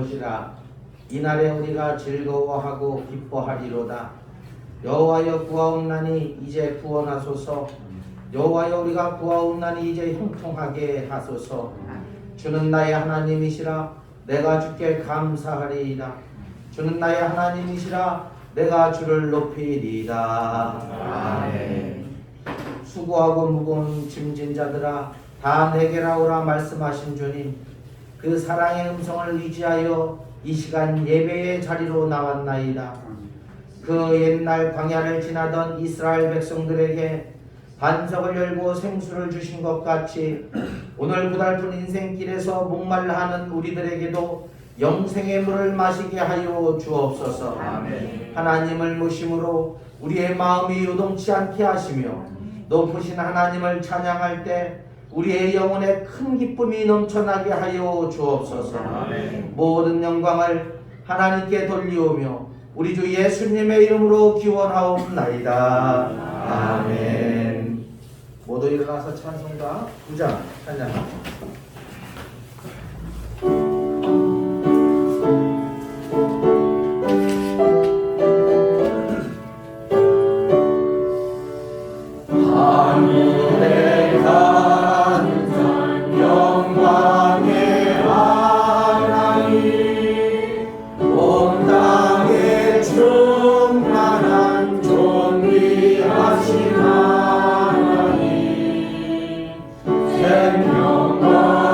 것이라. 이날에 우리가 즐거워하고 기뻐하리로다. 여호와여 구하옵나니 이제 구원하소서. 여호와여 우리가 구하옵나니 이제 형통하게 하소서. 주는 나의 하나님이시라. 내가 주께 감사하리이다. 주는 나의 하나님이시라. 내가 주를 높이리이다. 아멘. 수고하고 무거운 짐진 자들아 다 내게라 오라 말씀하신 주님, 그 사랑의 음성을 의지하여 이 시간 예배의 자리로 나왔나이다. 그 옛날 광야를 지나던 이스라엘 백성들에게 반석을 열고 생수를 주신 것 같이 오늘 고달픈 인생길에서 목말라 하는 우리들에게도 영생의 물을 마시게 하여 주옵소서. 아멘. 하나님을 모심으로 우리의 마음이 요동치 않게 하시며 높으신 하나님을 찬양할 때 우리의 영혼에 큰 기쁨이 넘쳐나게 하여 주옵소서. 아멘. 모든 영광을 하나님께 돌리오며 우리 주 예수님의 이름으로 기원하옵나이다. 아멘. 모두 일어나서 찬송가 9장 찬양합니다. 생명과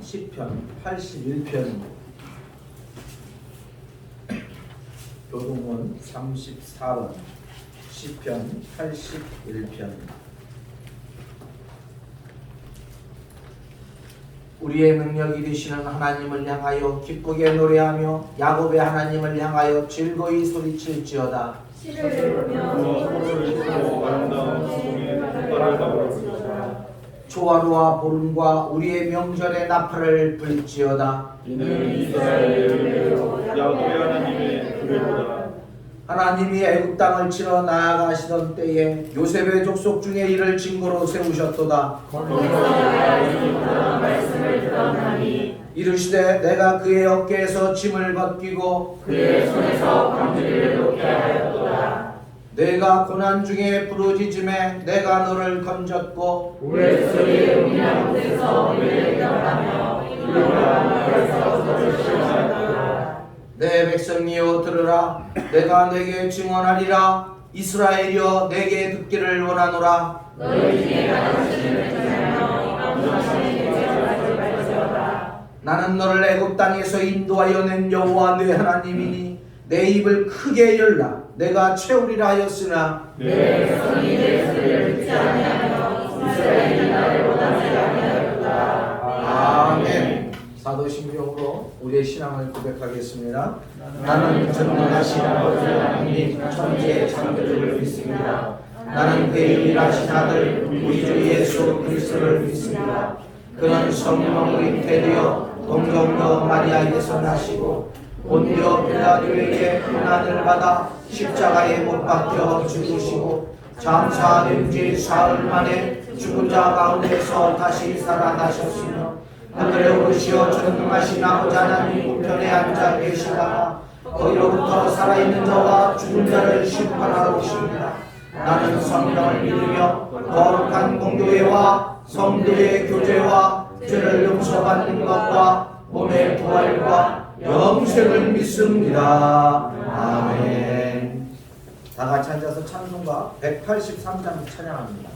시편 81편, 교동원 34번, 시편 81편. 우리의 능력이 되시는 하나님을 향하여 기쁘게 노래하며 야곱의 하나님을 향하여 즐거이 소리칠지어다. 시를 부르며 소리를 지르고 아름다운 소송에 손가락을 나부를지어다. 조화로와 보름과 우리의 명절의 나팔을 불지어다. 이는 이스라엘의 은혜요 야곱의 하나님의 구별보다 하나님이 애굽 땅을 치러 나아가시던 때에 요셉의 족속 중에 이를 징고로 세우셨도다. 거기서 하나님의 말씀을 들었나니 이르시되 내가 그의 어깨에서 짐을 벗기고 그의 손에서 광주리를 놓게 하였도다. 내가 고난 중에 부르짖음에 내가 너를 건졌고 울소리의 음이한 곳에서 우리를 떠나며 이루어간 곳에서 너를 시원하였도다. 내 백성이여 들으라. 내가 내게 증언하리라. 이스라엘이여 내게 듣기를 원하노라. 너희 중에 가르치는 자며 이방사람의 계절을 발지어다. 나는 너를 애굽 땅에서 인도하여 낸 여호와 내 하나님이니 내 입을 크게 열라. 내가 채우리라 하였으나 내 백성이 내 소리를 듣지 아니하며 이스라엘이 나를 원하지 아니하였다. 아멘. 사도신경으로 우리의 신앙을 고백하겠습니다. 나는 전능하신 아버지 하나님 천지의 창조주를 믿습니다. 나는 그의 일하신 아들 우리 주 예수 그리스도를 믿습니다. 그는 성령으로 잉태되어 동정녀 마리아에게서 나시고 본디오 빌라도에게 고난을 받아 십자가에 못 박혀 죽으시고 장사된 지 사흘 만에 죽은 자 가운데서 다시 살아나셨으며 하늘에 오르시어 전능하신 아버지 하나님 우편에 앉아 계시다가 거기로부터 살아있는 자와 죽은 자를 심판하러 오십니다. 나는 성령을 믿으며 거룩한 공교회와 성도의 교제와 죄를 용서받는 것과 몸의 부활과 영생을 믿습니다. 아멘. 다 같이 앉아서 찬송가 183장 찬양합니다.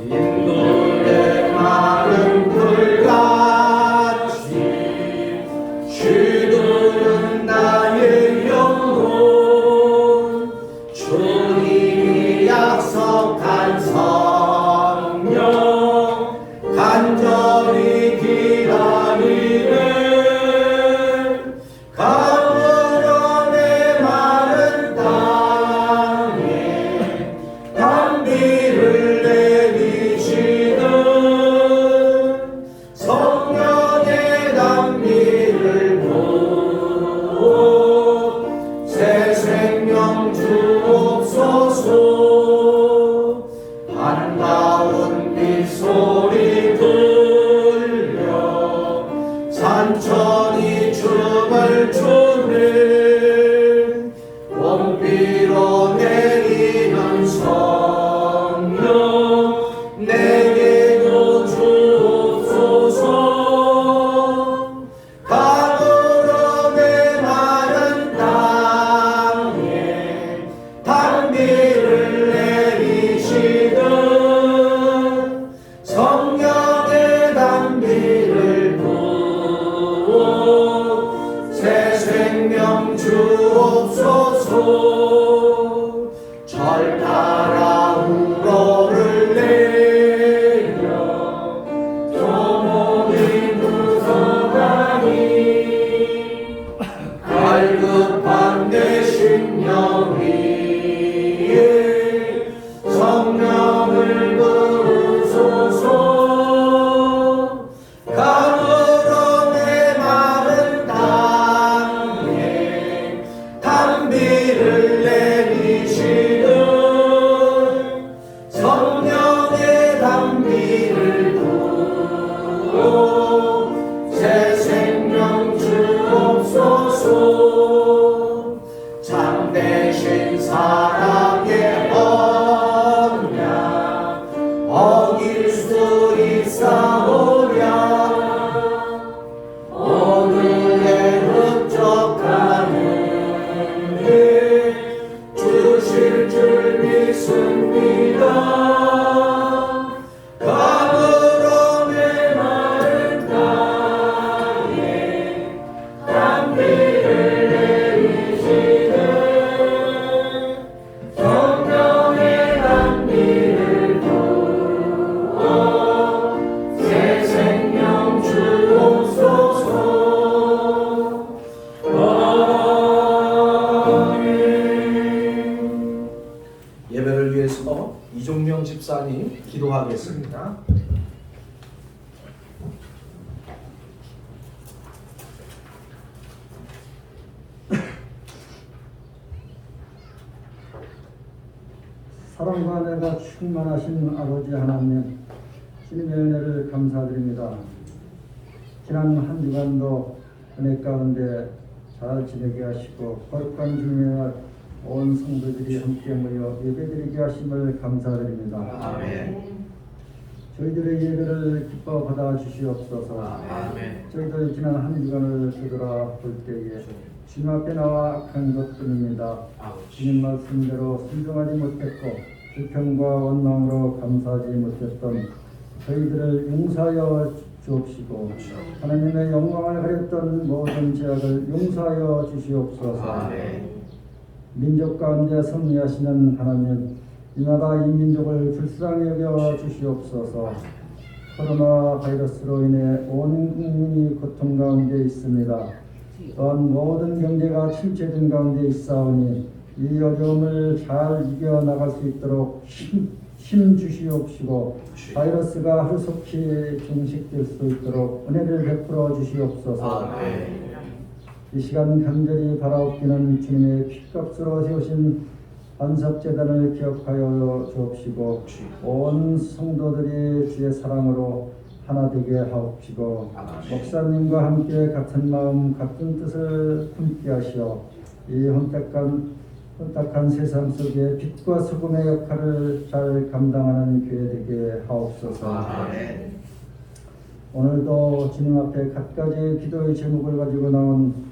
빈돌의 마른 불같이 쉬도록 나의 영혼 주님이 약속한 성령 간절히 기다리네. 가물어 내 마른 땅에 단비를 내리시는 성령의 단비를 보고 새 생명 주옵소서. 반가운 빗소리 들려 산천이 춤을 추네. 봄비로 내리는 성령 내게도 주옵소서. 가물어 내 마른 땅에 단비를 내리시는 성령의 단비를 부어 새 생명 주옵소서. 절 따라 우러를 내려 조목이 무성하니 갈급한 내 심령 위에 성령을 부으소서. 가물어 내 마른 땅에 단비를 내리시는 성령의 단비를 부어 새 생명 주옵소서. 잠대 집사님 기도하겠습니다. 사랑과 은혜가 충만하신 아버지 하나님, 주님의 은혜를 감사드립니다. 지난 한 주간도 은혜 가운데 잘 지내게 하시고 거룩한 주님의 온 성도들이 함께 모여 예배드리게 하심을 감사드립니다. 아멘. 저희들의 예배를 기뻐 받아 주시옵소서. 아멘. 저희들 지난 한 주간을 되돌아볼 때에 주님 앞에 나와 악한 것뿐입니다. 주님 말씀대로 순종하지 못했고 불평과 원망으로 감사하지 못했던 저희들을 용서하여 주옵시고 하나님의 영광을 가렸던 모든 죄악을 용서하여 주시옵소서. 아멘. 민족 가운데 섭리하시는 하나님, 이 나라 이 민족을 불쌍히 여겨 주시옵소서. 코로나 바이러스로 인해 온 국민이 고통 가운데 있습니다. 또한 모든 경제가 침체된 가운데 있사오니 이 어려움을 잘 이겨나갈 수 있도록 힘 주시옵시고 바이러스가 하루속히 종식될 수 있도록 은혜를 베풀어 주시옵소서. 아멘. 이 시간 간절히 바라옵기는 주님의 피값으로 세우신 반석재단을 기억하여 주옵시고 온 성도들이 주의 사랑으로 하나 되게 하옵시고 목사님과 함께 같은 마음 같은 뜻을 품게 하시어 이 혼탁한 세상 속에 빛과 소금의 역할을 잘 감당하는 교회 되게 하옵소서. 아멘. 오늘도 주님 앞에 갖가지 기도의 제목을 가지고 나온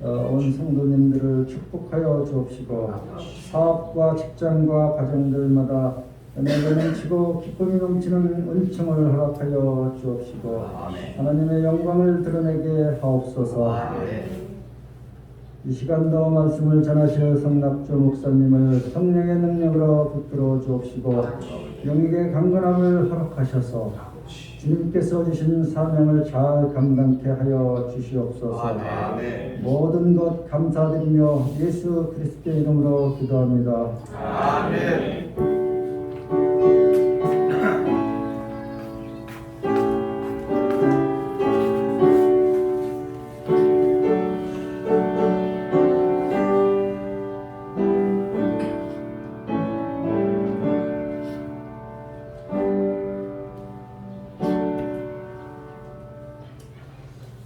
온 성도님들을 축복하여 주옵시고 사업과 직장과 가정들마다 은혜가 넘치고 기쁨이 넘치는 은총을 허락하여 주옵시고 하나님의 영광을 드러내게 하옵소서. 이 시간도 말씀을 전하실 성낙조 목사님을 성령의 능력으로 붙들어 주옵시고 영역의 강건함을 허락하셔서 주님께서 주신 사명을 잘 감당케 하여 주시옵소서. 모든 것 감사드리며 예수 그리스도의 이름으로 기도합니다. 아멘.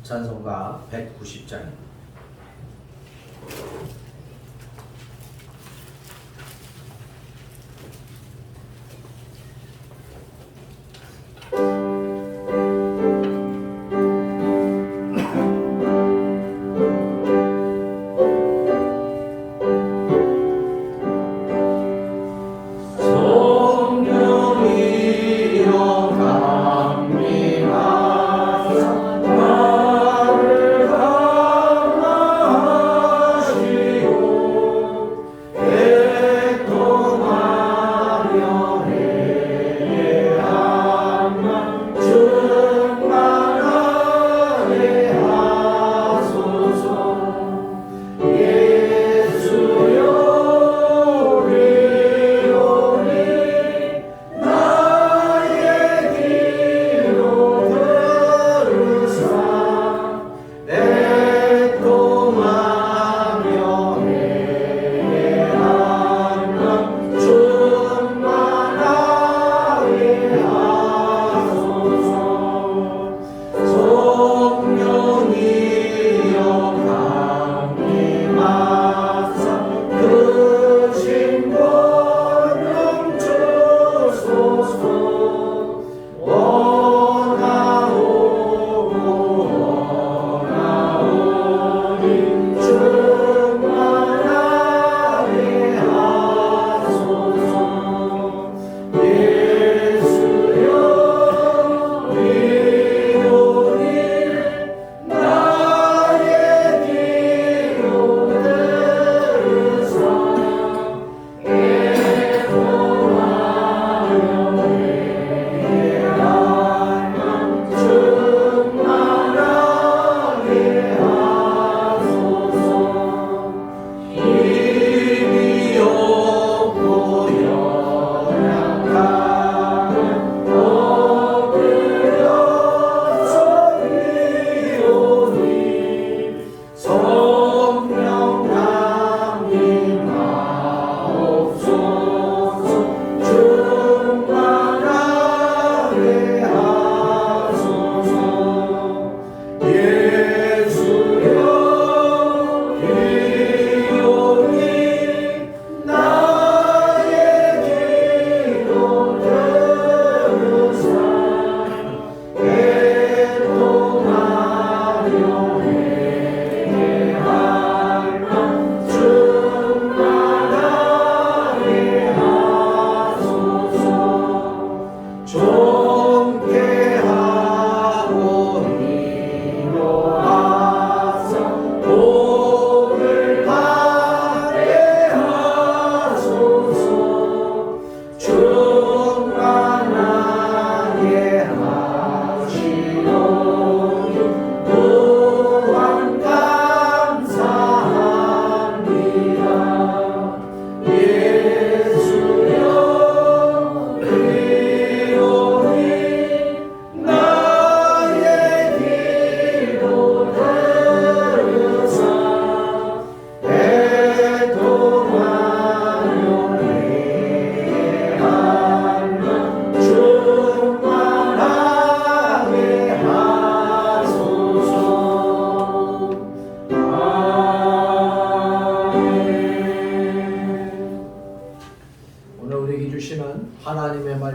찬송가 190장입니다. 나를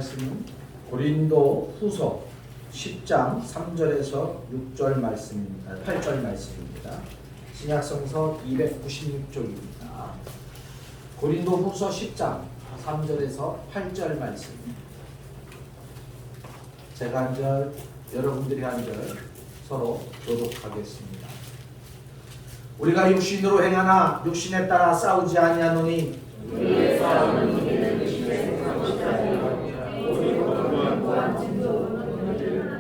말씀은 고린도 후서 10장 3절에서 6절 말씀입니다. 8절 말씀입니다. 신약성서 296쪽입니다. 고린도 후서 10장 3절에서 8절 말씀. 제가 한 절, 여러분들이 한 절 서로 교독하겠습니다. 우리가 육신으로 행하나 육신에 따라 싸우지 아니하노니 우리의 싸움은 이기는 육신에 속한 것이 아니요 오직 어떤 또한 진도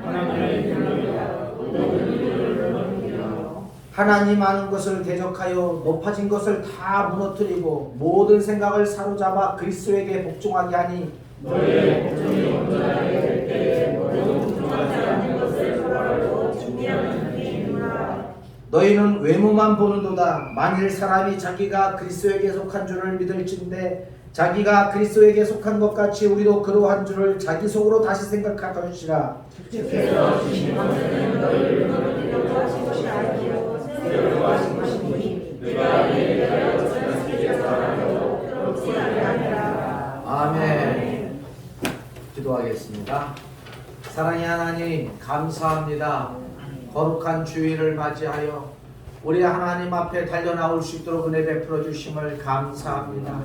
하나님의 능력이라 모든 일을 넘기며 하나님 아는 것을 대적하여 높아진 것을 다 무너뜨리고 모든 생각을 사로잡아 그리스도에게 복종하게 하니 너희의 복종이 온전하게 될 때에 모든 복종하지 않는 것을 벌하고 준비하는 게 있노라. 너희는 외모만 보는도다. 만일 사람이 자기가 그리스도에게 속한 줄을 믿을진데 자기가 그리스도에게 속한 것 같이 우리도 그러한 줄을 자기 속으로 다시 생각할 것이라. 주께서 주신 것은 너희를 무너뜨리려고 하신 것이 아니요 세우려고 하신 것이니 내가 이에 대하여 전하시기를 바라며 그렇지 아니하니라. 아멘. 기도하겠습니다. 사랑의 하나님 감사합니다. 거룩한 주일을 맞이하여 우리 하나님 앞에 달려나올 수 있도록 은혜 베풀어 주심을 감사합니다.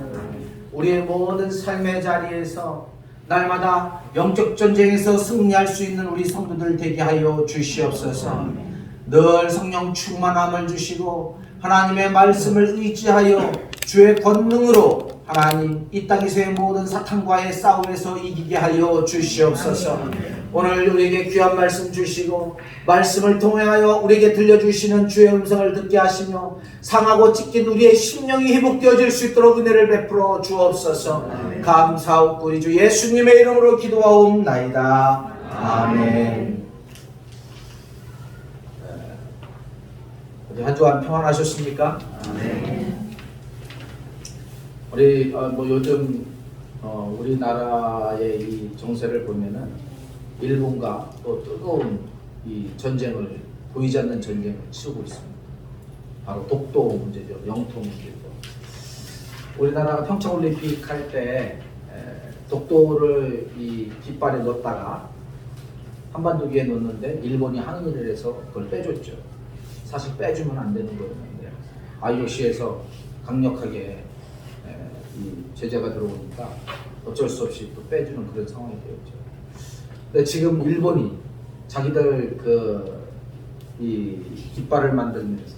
우리의 모든 삶의 자리에서 날마다 영적 전쟁에서 승리할 수 있는 우리 성도들 되게 하여 주시옵소서. 늘 성령 충만함을 주시고 하나님의 말씀을 의지하여 주의 권능으로 하나님 이 땅에서의 모든 사탄과의 싸움에서 이기게 하여 주시옵소서. 오늘 우리에게 귀한 말씀 주시고 말씀을 통하여 우리에게 들려주시는 주의 음성을 듣게 하시며 상하고 찢긴 우리의 심령이 회복되어질 수 있도록 은혜를 베풀어 주옵소서. 감사하고 우리 주 예수님의 이름으로 기도하옵나이다. 아멘. 한 주간 평안하셨습니까? 우리 요즘 우리나라의 이 정세를 보면은 일본과 또 뜨거운 이 전쟁을 보이지 않는 전쟁을 치르고 있습니다. 바로 독도 문제죠. 영토 문제죠. 우리나라가 평창올림픽 할 때 독도를 이 깃발에 넣었다가 한반도기에 넣었는데 일본이 항의를 해서 그걸 빼줬죠. 사실 빼주면 안 되는 거였는데 IOC에서 강력하게 이 제재가 들어오니까 어쩔 수 없이 또 빼주는 그런 상황이 되었죠. 근데 지금 일본이 자기들 이 깃발을 만들면서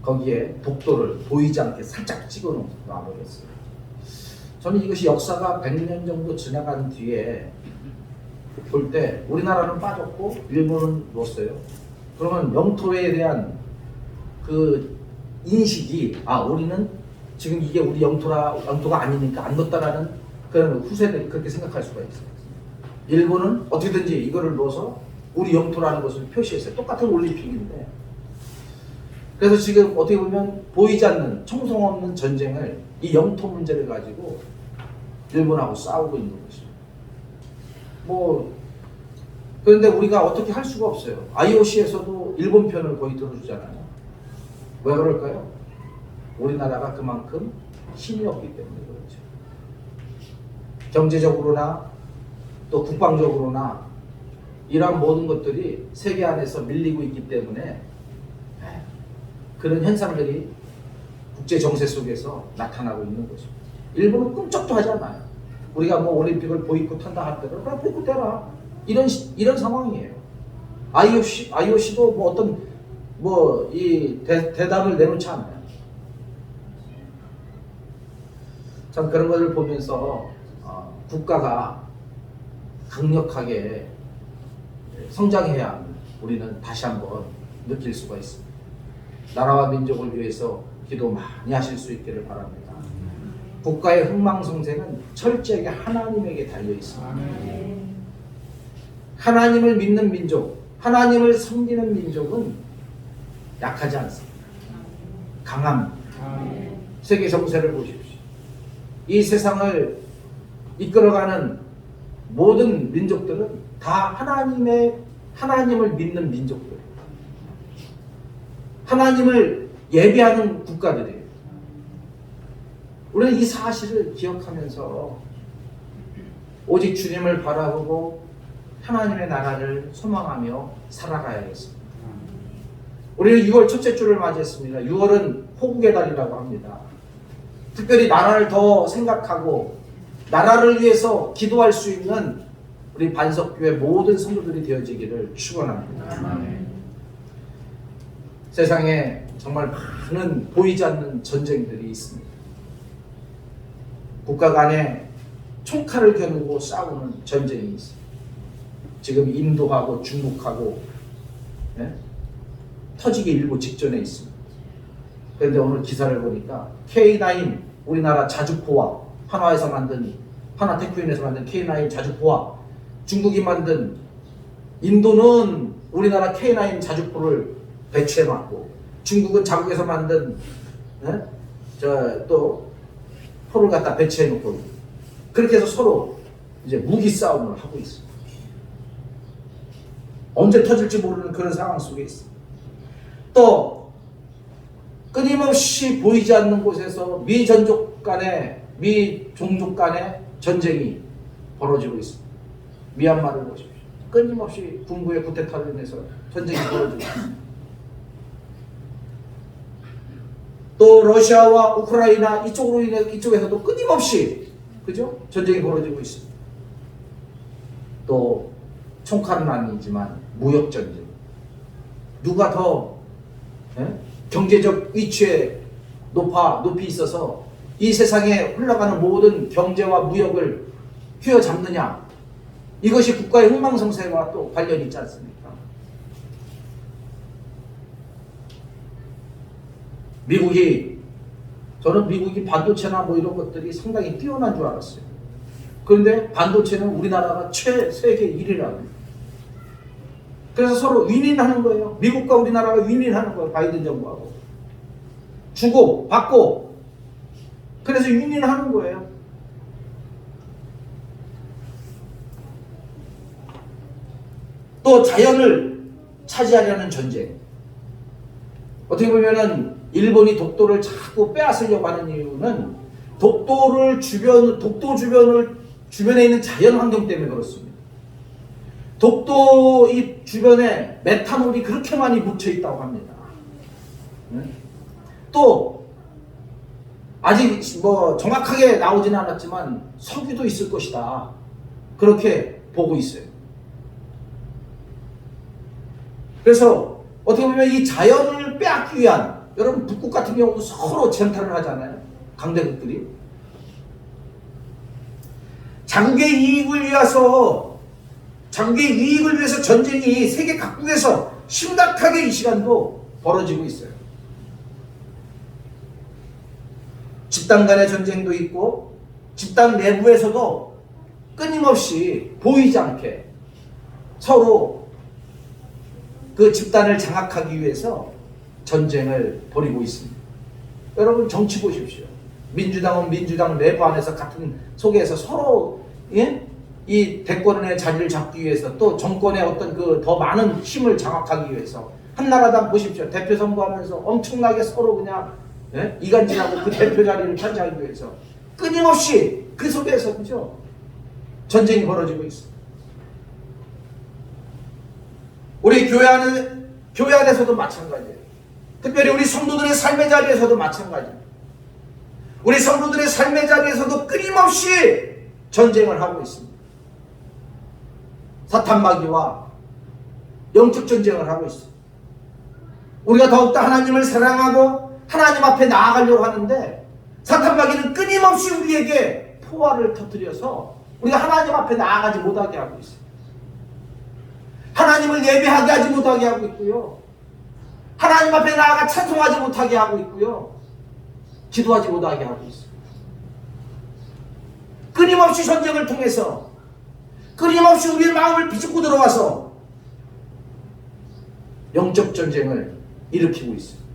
거기에 독도를 보이지 않게 살짝 찍어 놔버렸어요. 저는 이것이 역사가 100년 정도 지나간 뒤에 볼 때 우리나라는 빠졌고 일본은 넣었어요. 그러면 영토에 대한 그 인식이 우리는 지금 이게 우리 영토가 아니니까 안 넣었다라는 그런 후세들이 그렇게 생각할 수가 있어요. 일본은 어떻게든지 이거를 넣어서 우리 영토라는 것을 표시했어요. 똑같은 올림픽인데. 그래서 지금 어떻게 보면 보이지 않는 청성 없는 전쟁을 이 영토 문제를 가지고 일본하고 싸우고 있는 것이죠. 그런데 우리가 어떻게 할 수가 없어요. IOC에서도 일본 편을 거의 들어주잖아요. 왜 그럴까요? 우리나라가 그만큼 힘이 없기 때문에 그렇죠. 경제적으로나 또 국방적으로나 이러한 모든 것들이 세계 안에서 밀리고 있기 때문에 그런 현상들이 국제 정세 속에서 나타나고 있는 것입니다. 일본은 꿈쩍도 하지 않아요. 우리가 올림픽을 보이콧한다 하더라도 그래 보이콧해라. 이런 상황이에요. IOC도 어떤 이 대답을 내놓지 않아요. 참 그런 것을 보면서 국가가 강력하게 성장해야 함을 우리는 다시 한번 느낄 수가 있습니다. 나라와 민족을 위해서 기도 많이 하실 수 있기를 바랍니다. 국가의 흥망성쇠는 철저하게 하나님에게 달려 있습니다. 하나님을 믿는 민족, 하나님을 섬기는 민족은 약하지 않습니다. 강합니다. 세계 정세를 보십시오. 이 세상을 이끌어가는 모든 민족들은 다 하나님을 믿는 민족들, 하나님을 예배하는 국가들이에요. 우리는 이 사실을 기억하면서 오직 주님을 바라보고 하나님의 나라를 소망하며 살아가야겠습니다. 우리는 6월 첫째 주를 맞이했습니다. 6월은 호국의 달이라고 합니다. 특별히 나라를 더 생각하고 나라를 위해서 기도할 수 있는 우리 반석교회 모든 성도들이 되어지기를 축원합니다. 세상에 정말 많은 보이지 않는 전쟁들이 있습니다. 국가 간에 총칼을 겨누고 싸우는 전쟁이 있습니다. 지금 인도하고 중국하고 터지기 일보 직전에 있습니다. 그런데 오늘 기사를 보니까 K9 우리나라 자주포와 하나 테크인에서 만든 K9 자주포와 중국이 만든 인도는 우리나라 K9 자주포를 배치해놨고 중국은 자국에서 만든 또 포를 갖다 배치해놓고 그렇게 해서 서로 이제 무기 싸움을 하고 있습니다. 언제 터질지 모르는 그런 상황 속에 있습니다. 또 끊임없이 보이지 않는 곳에서 미 종족 간의 전쟁이 벌어지고 있습니다. 미얀마를 보십시오. 끊임없이 군부의 쿠데타로 인해서 전쟁이 벌어지고 있습니다. 또 러시아와 우크라이나 이쪽에서도 끊임없이 그죠? 전쟁이 벌어지고 있습니다. 또 총칼은 아니지만 무역 전쟁. 누가 더 경제적 위치에 높이 있어서 이 세상에 흘러가는 모든 경제와 무역을 휘어잡느냐. 이것이 국가의 흥망성쇠와 또 관련이 있지 않습니까? 저는 미국이 반도체나 뭐 이런 것들이 상당히 뛰어난 줄 알았어요. 그런데 반도체는 우리나라가 세계 1위라고. 그래서 서로 윈윈하는 거예요. 미국과 우리나라가 윈윈하는 거예요. 바이든 정부하고. 주고 받고. 그래서 윈윈하는 거예요. 또 자연을 차지하려는 전쟁. 어떻게 보면은 일본이 독도를 자꾸 빼앗으려고 하는 이유는 독도 주변에 있는 자연 환경 때문에 그렇습니다. 독도 이 주변에 메탄올이 그렇게 많이 묻혀 있다고 합니다. 또 아직 뭐 정확하게 나오지는 않았지만 석유도 있을 것이다. 그렇게 보고 있어요. 그래서 어떻게 보면 이 자연을 빼앗기 위한, 여러분 북극 같은 경우도 서로 쟁탈을 하잖아요. 강대국들이. 자국의 이익을 위해서 전쟁이 세계 각국에서 심각하게 이 시간도 벌어지고 있어요. 집단 간의 전쟁도 있고 집단 내부에서도 끊임없이 보이지 않게 서로 그 집단을 장악하기 위해서 전쟁을 벌이고 있습니다. 여러분 정치 보십시오. 민주당은 민주당 내부 안에서 같은 속에서 서로 이 대권의 자리를 잡기 위해서 또 정권의 어떤 그 더 많은 힘을 장악하기 위해서 한나라당 보십시오. 대표 선거하면서 엄청나게 서로 그냥 이간질하고 그 대표 자리를 차지하기 위해서 끊임없이 그 속에서 그죠? 전쟁이 벌어지고 있습니다. 우리 교회 안에서도 마찬가지예요. 특별히 우리 성도들의 삶의 자리에서도 마찬가지입니다. 우리 성도들의 삶의 자리에서도 끊임없이 전쟁을 하고 있습니다. 사탄마귀와 영적 전쟁을 하고 있습니다. 우리가 더욱더 하나님을 사랑하고 하나님 앞에 나아가려고 하는데 사탄마귀는 끊임없이 우리에게 포화를 터뜨려서 우리가 하나님 앞에 나아가지 못하게 하고 있습니다. 하나님을 예배하게 하지 못하게 하고 있고요. 하나님 앞에 나아가 찬송하지 못하게 하고 있고요. 기도하지 못하게 하고 있습니다. 끊임없이 전쟁을 통해서 끊임없이 우리의 마음을 비집고 들어와서 영적 전쟁을 일으키고 있습니다.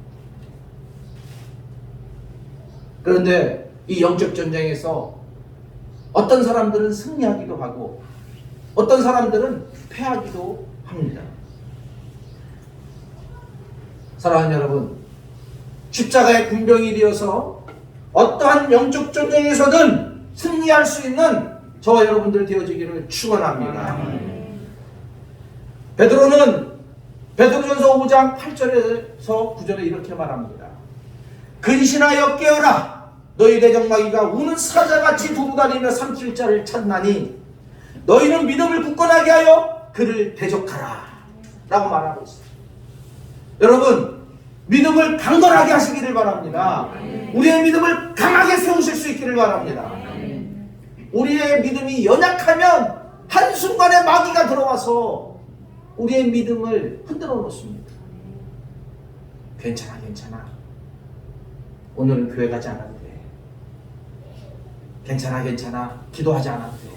그런데 이 영적 전쟁에서 어떤 사람들은 승리하기도 하고 어떤 사람들은 패하기도 합니다. 사랑하는 여러분, 십자가의 군병이 되어서 어떠한 영적 전쟁에서든 승리할 수 있는 저와 여러분들 되어지기를 축원합니다. 베드로는 베드로전서 5장 8절에서 9절에 이렇게 말합니다. 근신하여 깨어라. 너희 대적마귀가 우는 사자같이 두루다니며 삼킬 자를 찾나니 너희는 믿음을 굳건하게 하여 그를 대적하라 라고 말하고 있습니다. 여러분, 믿음을 강건하게 하시기를 바랍니다. 우리의 믿음을 강하게 세우실 수 있기를 바랍니다. 우리의 믿음이 연약하면 한순간에 마귀가 들어와서 우리의 믿음을 흔들어 놓습니다. 괜찮아, 괜찮아. 오늘은 교회 가지 않아도 돼. 괜찮아, 괜찮아. 기도하지 않아도 돼.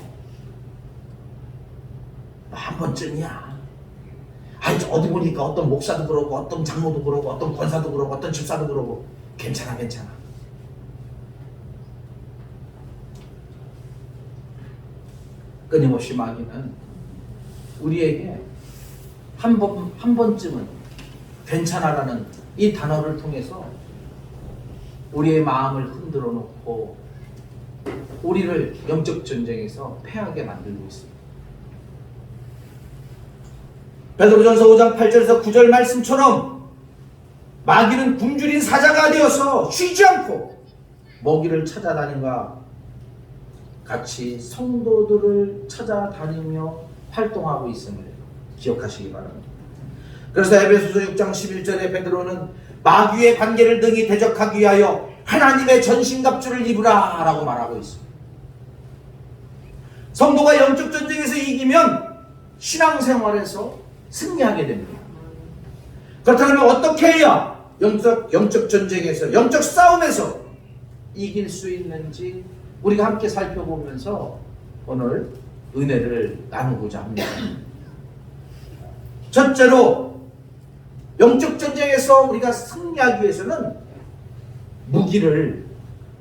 한 번쯤이야. 아니, 어디 보니까 어떤 목사도 그러고, 어떤 장로도 그러고, 어떤 권사도 그러고, 어떤 집사도 그러고. 괜찮아, 괜찮아. 끊임없이 마귀는 우리에게 한 번쯤은 괜찮아라는 이 단어를 통해서 우리의 마음을 흔들어 놓고 우리를 영적 전쟁에서 패하게 만들고 있습니다. 베드로전서 5장 8절에서 9절 말씀처럼 마귀는 굶주린 사자가 되어서 쉬지 않고 먹이를 찾아다닌과 같이 성도들을 찾아다니며 활동하고 있음을 기억하시기 바랍니다. 그래서 에베소서 6장 11절에 베드로는 마귀의 관계를 등이 대적하기 위하여 하나님의 전신갑주를 입으라 라고 말하고 있습니다. 성도가 영적 전쟁에서 이기면 신앙생활에서 승리하게 됩니다. 그렇다면 어떻게 해야 영적 전쟁에서, 영적 싸움에서 이길 수 있는지 우리가 함께 살펴보면서 오늘 은혜를 나누고자 합니다. 첫째로 영적 전쟁에서 우리가 승리하기 위해서는 무기를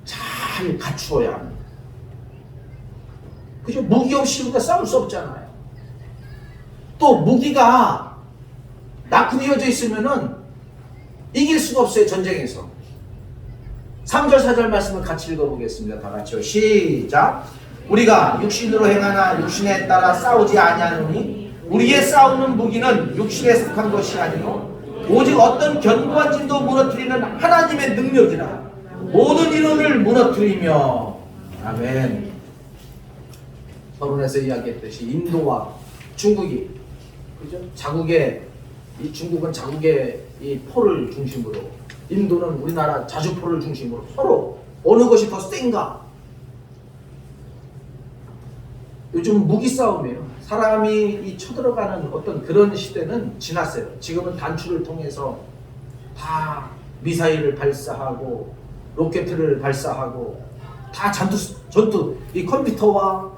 잘 갖추어야 합니다. 그죠? 무기 없이 우리가 싸울 수 없잖아요. 또 무기가 나쿠니어져 있으면은 이길 수가 없어요, 전쟁에서. 3절 4절 말씀을 같이 읽어보겠습니다. 다 같이요. 시작. 우리가 육신으로 행하나 육신에 따라 싸우지 아니하노니 우리의 싸우는 무기는 육신에 속한 것이 아니요 오직 어떤 견고한 진도 무너뜨리는 하나님의 능력이라. 모든 인원을 무너뜨리며. 아멘. 서론에서 이야기했듯이 인도와 중국이, 그죠? 이 중국은 자국의 이 포를 중심으로, 인도는 우리나라 자주포를 중심으로 서로 어느 것이 더 센가? 요즘 무기 싸움이에요. 사람이 이 쳐들어가는 어떤 그런 시대는 지났어요. 지금은 단추를 통해서 다 미사일을 발사하고 로켓을 발사하고 다 전투 이 컴퓨터와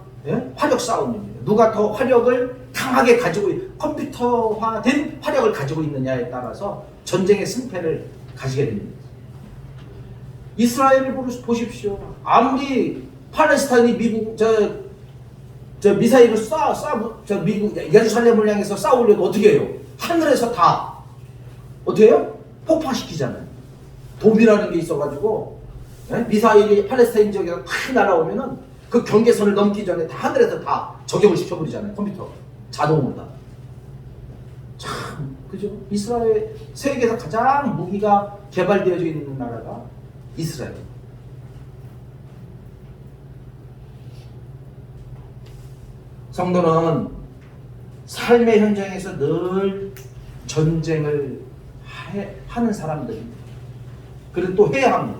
화력 싸움입니다. 누가 더 화력을 강하게 가지고 컴퓨터화된 화력을 가지고 있느냐에 따라서 전쟁의 승패를 가지게 됩니다. 이스라엘을 보십시오. 아무리 팔레스타인이 미국 저 미사일을 미국 예루살렘을 향해서 쏴올려도 어떻게 해요? 하늘에서 다 어떻게 해요? 폭파시키잖아요. 돔이라는 게 있어가지고 미사일이 팔레스타인 지역에서 탁 날아오면은 그 경계선을 넘기 전에 다 하늘에서 다 저격을 시켜버리잖아요. 컴퓨터 자동으로 다. 참 그죠? 이스라엘 세계에서 가장 무기가 개발되어져 있는 나라가 이스라엘. 성도는 삶의 현장에서 늘 전쟁을 하는 사람들입니다. 그리고 또 해야 합니다.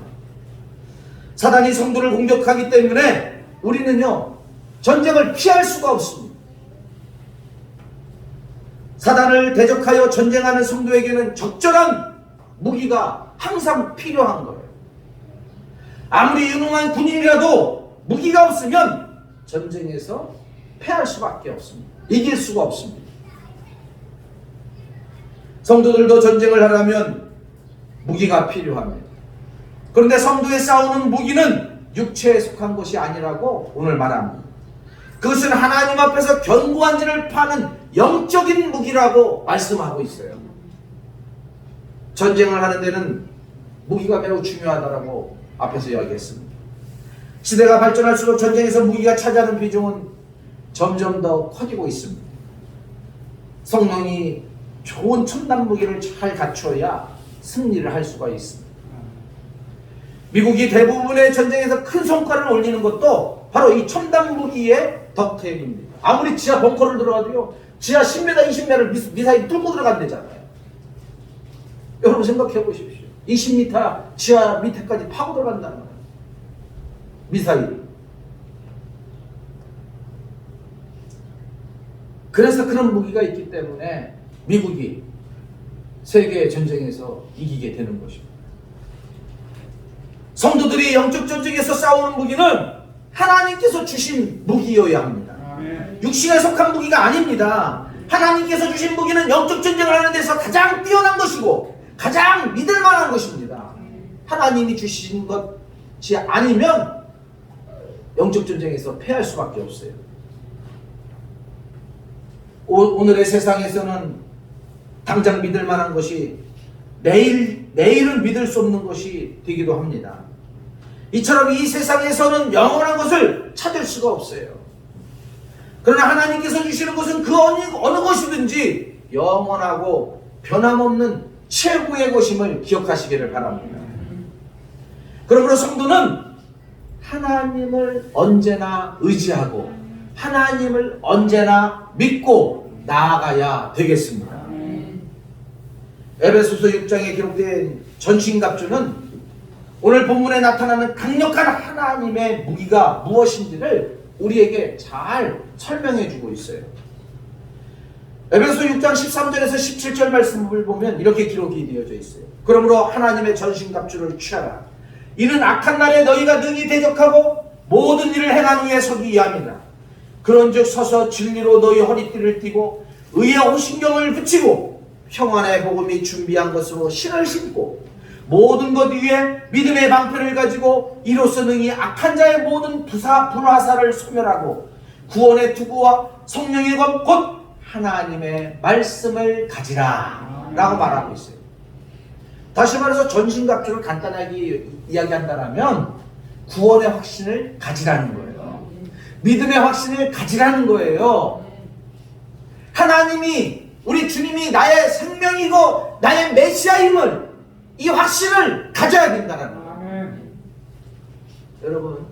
사단이 성도를 공격하기 때문에 우리는요 전쟁을 피할 수가 없습니다. 사단을 대적하여 전쟁하는 성도에게는 적절한 무기가 항상 필요한 거예요. 아무리 유능한 군인이라도 무기가 없으면 전쟁에서 패할 수밖에 없습니다. 이길 수가 없습니다. 성도들도 전쟁을 하려면 무기가 필요합니다. 그런데 성도의 싸우는 무기는 육체에 속한 것이 아니라고 오늘 말합니다. 그것은 하나님 앞에서 견고한 진을 파는 영적인 무기라고 말씀하고 있어요. 전쟁을 하는 데는 무기가 매우 중요하다고 앞에서 이야기했습니다. 시대가 발전할수록 전쟁에서 무기가 차지하는 비중은 점점 더 커지고 있습니다. 성령이 좋은 첨단 무기를 잘 갖춰야 승리를 할 수가 있습니다. 미국이 대부분의 전쟁에서 큰 성과를 올리는 것도 바로 이 첨단 무기의 덕택입니다. 아무리 지하 벙커를 들어가도요, 지하 10m, 20m를 미사일이 뚫고 들어간대잖아요. 여러분 생각해 보십시오. 20m 지하 밑에까지 파고 들어간다는 거예요. 미사일이. 그래서 그런 무기가 있기 때문에 미국이 세계 전쟁에서 이기게 되는 것입니다. 성도들이 영적 전쟁에서 싸우는 무기는 하나님께서 주신 무기여야 합니다. 육신에 속한 무기가 아닙니다. 하나님께서 주신 무기는 영적 전쟁을 하는 데서 가장 뛰어난 것이고 가장 믿을 만한 것입니다. 하나님이 주신 것이 아니면 영적 전쟁에서 패할 수밖에 없어요. 오늘의 세상에서는 당장 믿을 만한 것이 내일은 믿을 수 없는 것이 되기도 합니다. 이처럼 이 세상에서는 영원한 것을 찾을 수가 없어요. 그러나 하나님께서 주시는 것은 그 어느 것이든지 영원하고 변함없는 최고의 것임을 기억하시기를 바랍니다. 그러므로 성도는 하나님을 언제나 의지하고 하나님을 언제나 믿고 나아가야 되겠습니다. 에베소서 6장에 기록된 전신갑주는 오늘 본문에 나타나는 강력한 하나님의 무기가 무엇인지를 우리에게 잘 설명해 주고 있어요. 에베소 6장 13절에서 17절 말씀을 보면 이렇게 기록이 되어져 있어요. 그러므로 하나님의 전신갑주를 취하라. 이는 악한 날에 너희가 능히 대적하고 모든 일을 행한 후에 서기 위함이다. 그런즉 서서 진리로 너희 허리띠를 띠고 의의 호신경을 붙이고 평안의 복음이 준비한 것으로 신을 신고 모든 것 위에 믿음의 방패를 가지고 이로써 능히 악한 자의 모든 불화살을 소멸하고 구원의 투구와 성령의 검 곧 하나님의 말씀을 가지라 라고 말하고 있어요. 다시 말해서 전신갑주를 간단하게 이야기한다면 구원의 확신을 가지라는 거예요. 믿음의 확신을 가지라는 거예요. 하나님이 우리 주님이 나의 생명이고 나의 메시아임을 이 확신을 가져야 된다는 거예요. 여러분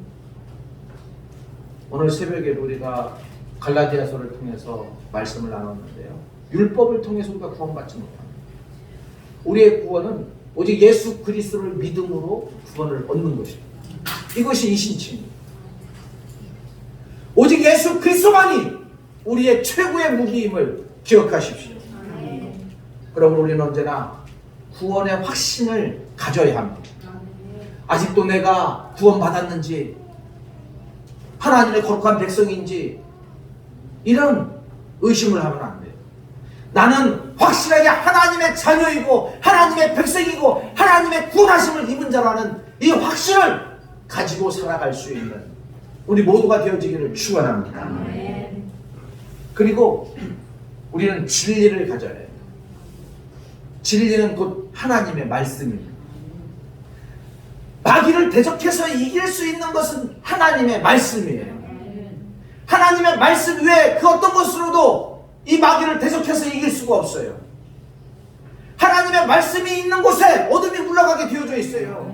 오늘 새벽에 우리가 갈라디아서를 통해서 말씀을 나눴는데요. 율법을 통해서 우리가 구원받지 못합니다. 우리의 구원은 오직 예수 그리스도를 믿음으로 구원을 얻는 것입니다. 이것이 이신칭입니다. 오직 예수 그리스도만이 우리의 최고의 무기임을 기억하십시오. 그러므로 우리는 언제나 구원의 확신을 가져야 합니다. 아직도 내가 구원받았는지 하나님의 거룩한 백성인지 이런 의심을 하면 안 돼요. 나는 확실하게 하나님의 자녀이고 하나님의 백성이고 하나님의 구원하심을 입은 자라는 이 확신을 가지고 살아갈 수 있는 우리 모두가 되어지기를 축원합니다. 그리고 우리는 진리를 가져야 해요. 진리는 곧 하나님의 말씀입니다. 마귀를 대적해서 이길 수 있는 것은 하나님의 말씀이에요. 하나님의 말씀 외에 그 어떤 것으로도 이 마귀를 대적해서 이길 수가 없어요. 하나님의 말씀이 있는 곳에 어둠이 물러가게 되어져 있어요.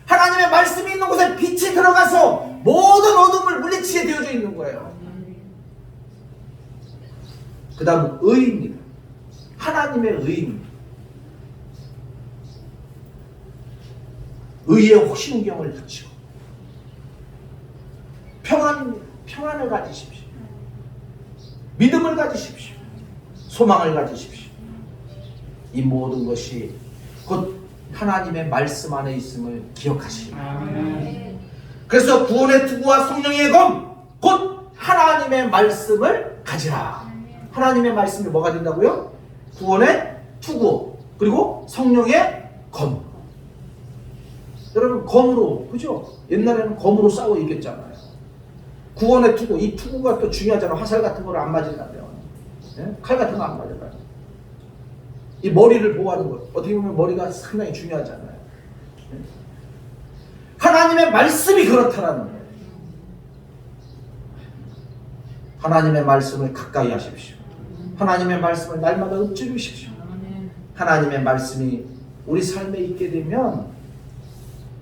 하나님의 말씀이 있는 곳에 빛이 들어가서 모든 어둠을 물리치게 되어져 있는 거예요. 그 다음 의입니다. 하나님의 의입니다. 의의 호신경을 붙이고 평안입니다. 평안을 가지십시오. 믿음을 가지십시오. 소망을 가지십시오. 이 모든 것이 곧 하나님의 말씀 안에 있음을 기억하시기 바랍니다. 그래서 구원의 투구와 성령의 검 곧 하나님의 말씀을 가지라. 하나님의 말씀이 뭐가 된다고요? 구원의 투구 그리고 성령의 검. 여러분 검으로 그죠? 옛날에는 검으로 싸워 이겼잖아요. 구원의 투구, 이 투구가 또 중요하잖아요. 화살 같은 거를 안 맞으려면, 네? 칼 같은 거 안 맞으려면. 이 머리를 보호하는 것, 어떻게 보면 머리가 상당히 중요하잖아요. 네? 하나님의 말씀이 그렇다라는 거예요. 하나님의 말씀을 가까이 하십시오. 하나님의 말씀을 날마다 읊조리십시오. 하나님의 말씀이 우리 삶에 있게 되면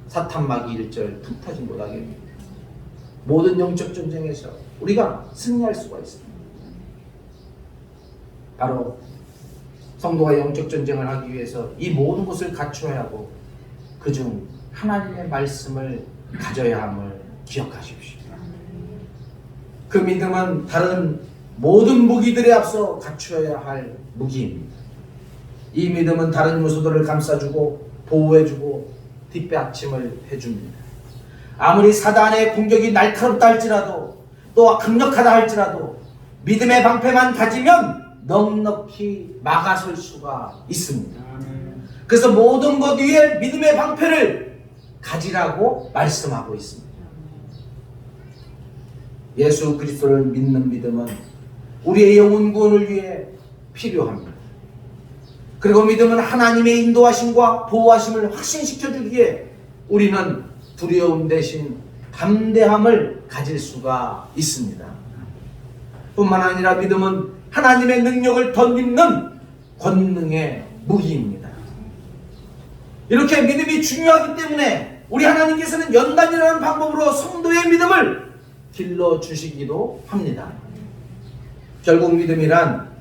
사탄마귀 1절 불타진 못하게 됩니다. 모든 영적 전쟁에서 우리가 승리할 수가 있습니다. 바로 성도가 영적 전쟁을 하기 위해서 이 모든 것을 갖추어야 하고 그중 하나님의 말씀을 가져야 함을 기억하십시오. 그 믿음은 다른 모든 무기들에 앞서 갖추어야 할 무기입니다. 이 믿음은 다른 요소들을 감싸주고 보호해주고 뒷받침을 해줍니다. 아무리 사단의 공격이 날카롭다 할지라도 또 강력하다 할지라도 믿음의 방패만 가지면 넉넉히 막아설 수가 있습니다. 그래서 모든 것 위에 믿음의 방패를 가지라고 말씀하고 있습니다. 예수 그리스도를 믿는 믿음은 우리의 영혼 구원을 위해 필요합니다. 그리고 믿음은 하나님의 인도하심과 보호하심을 확신시켜주기에 우리는 두려움 대신 담대함을 가질 수가 있습니다. 뿐만 아니라 믿음은 하나님의 능력을 덧입는 권능의 무기입니다. 이렇게 믿음이 중요하기 때문에 우리 하나님께서는 연단이라는 방법으로 성도의 믿음을 길러주시기도 합니다. 결국 믿음이란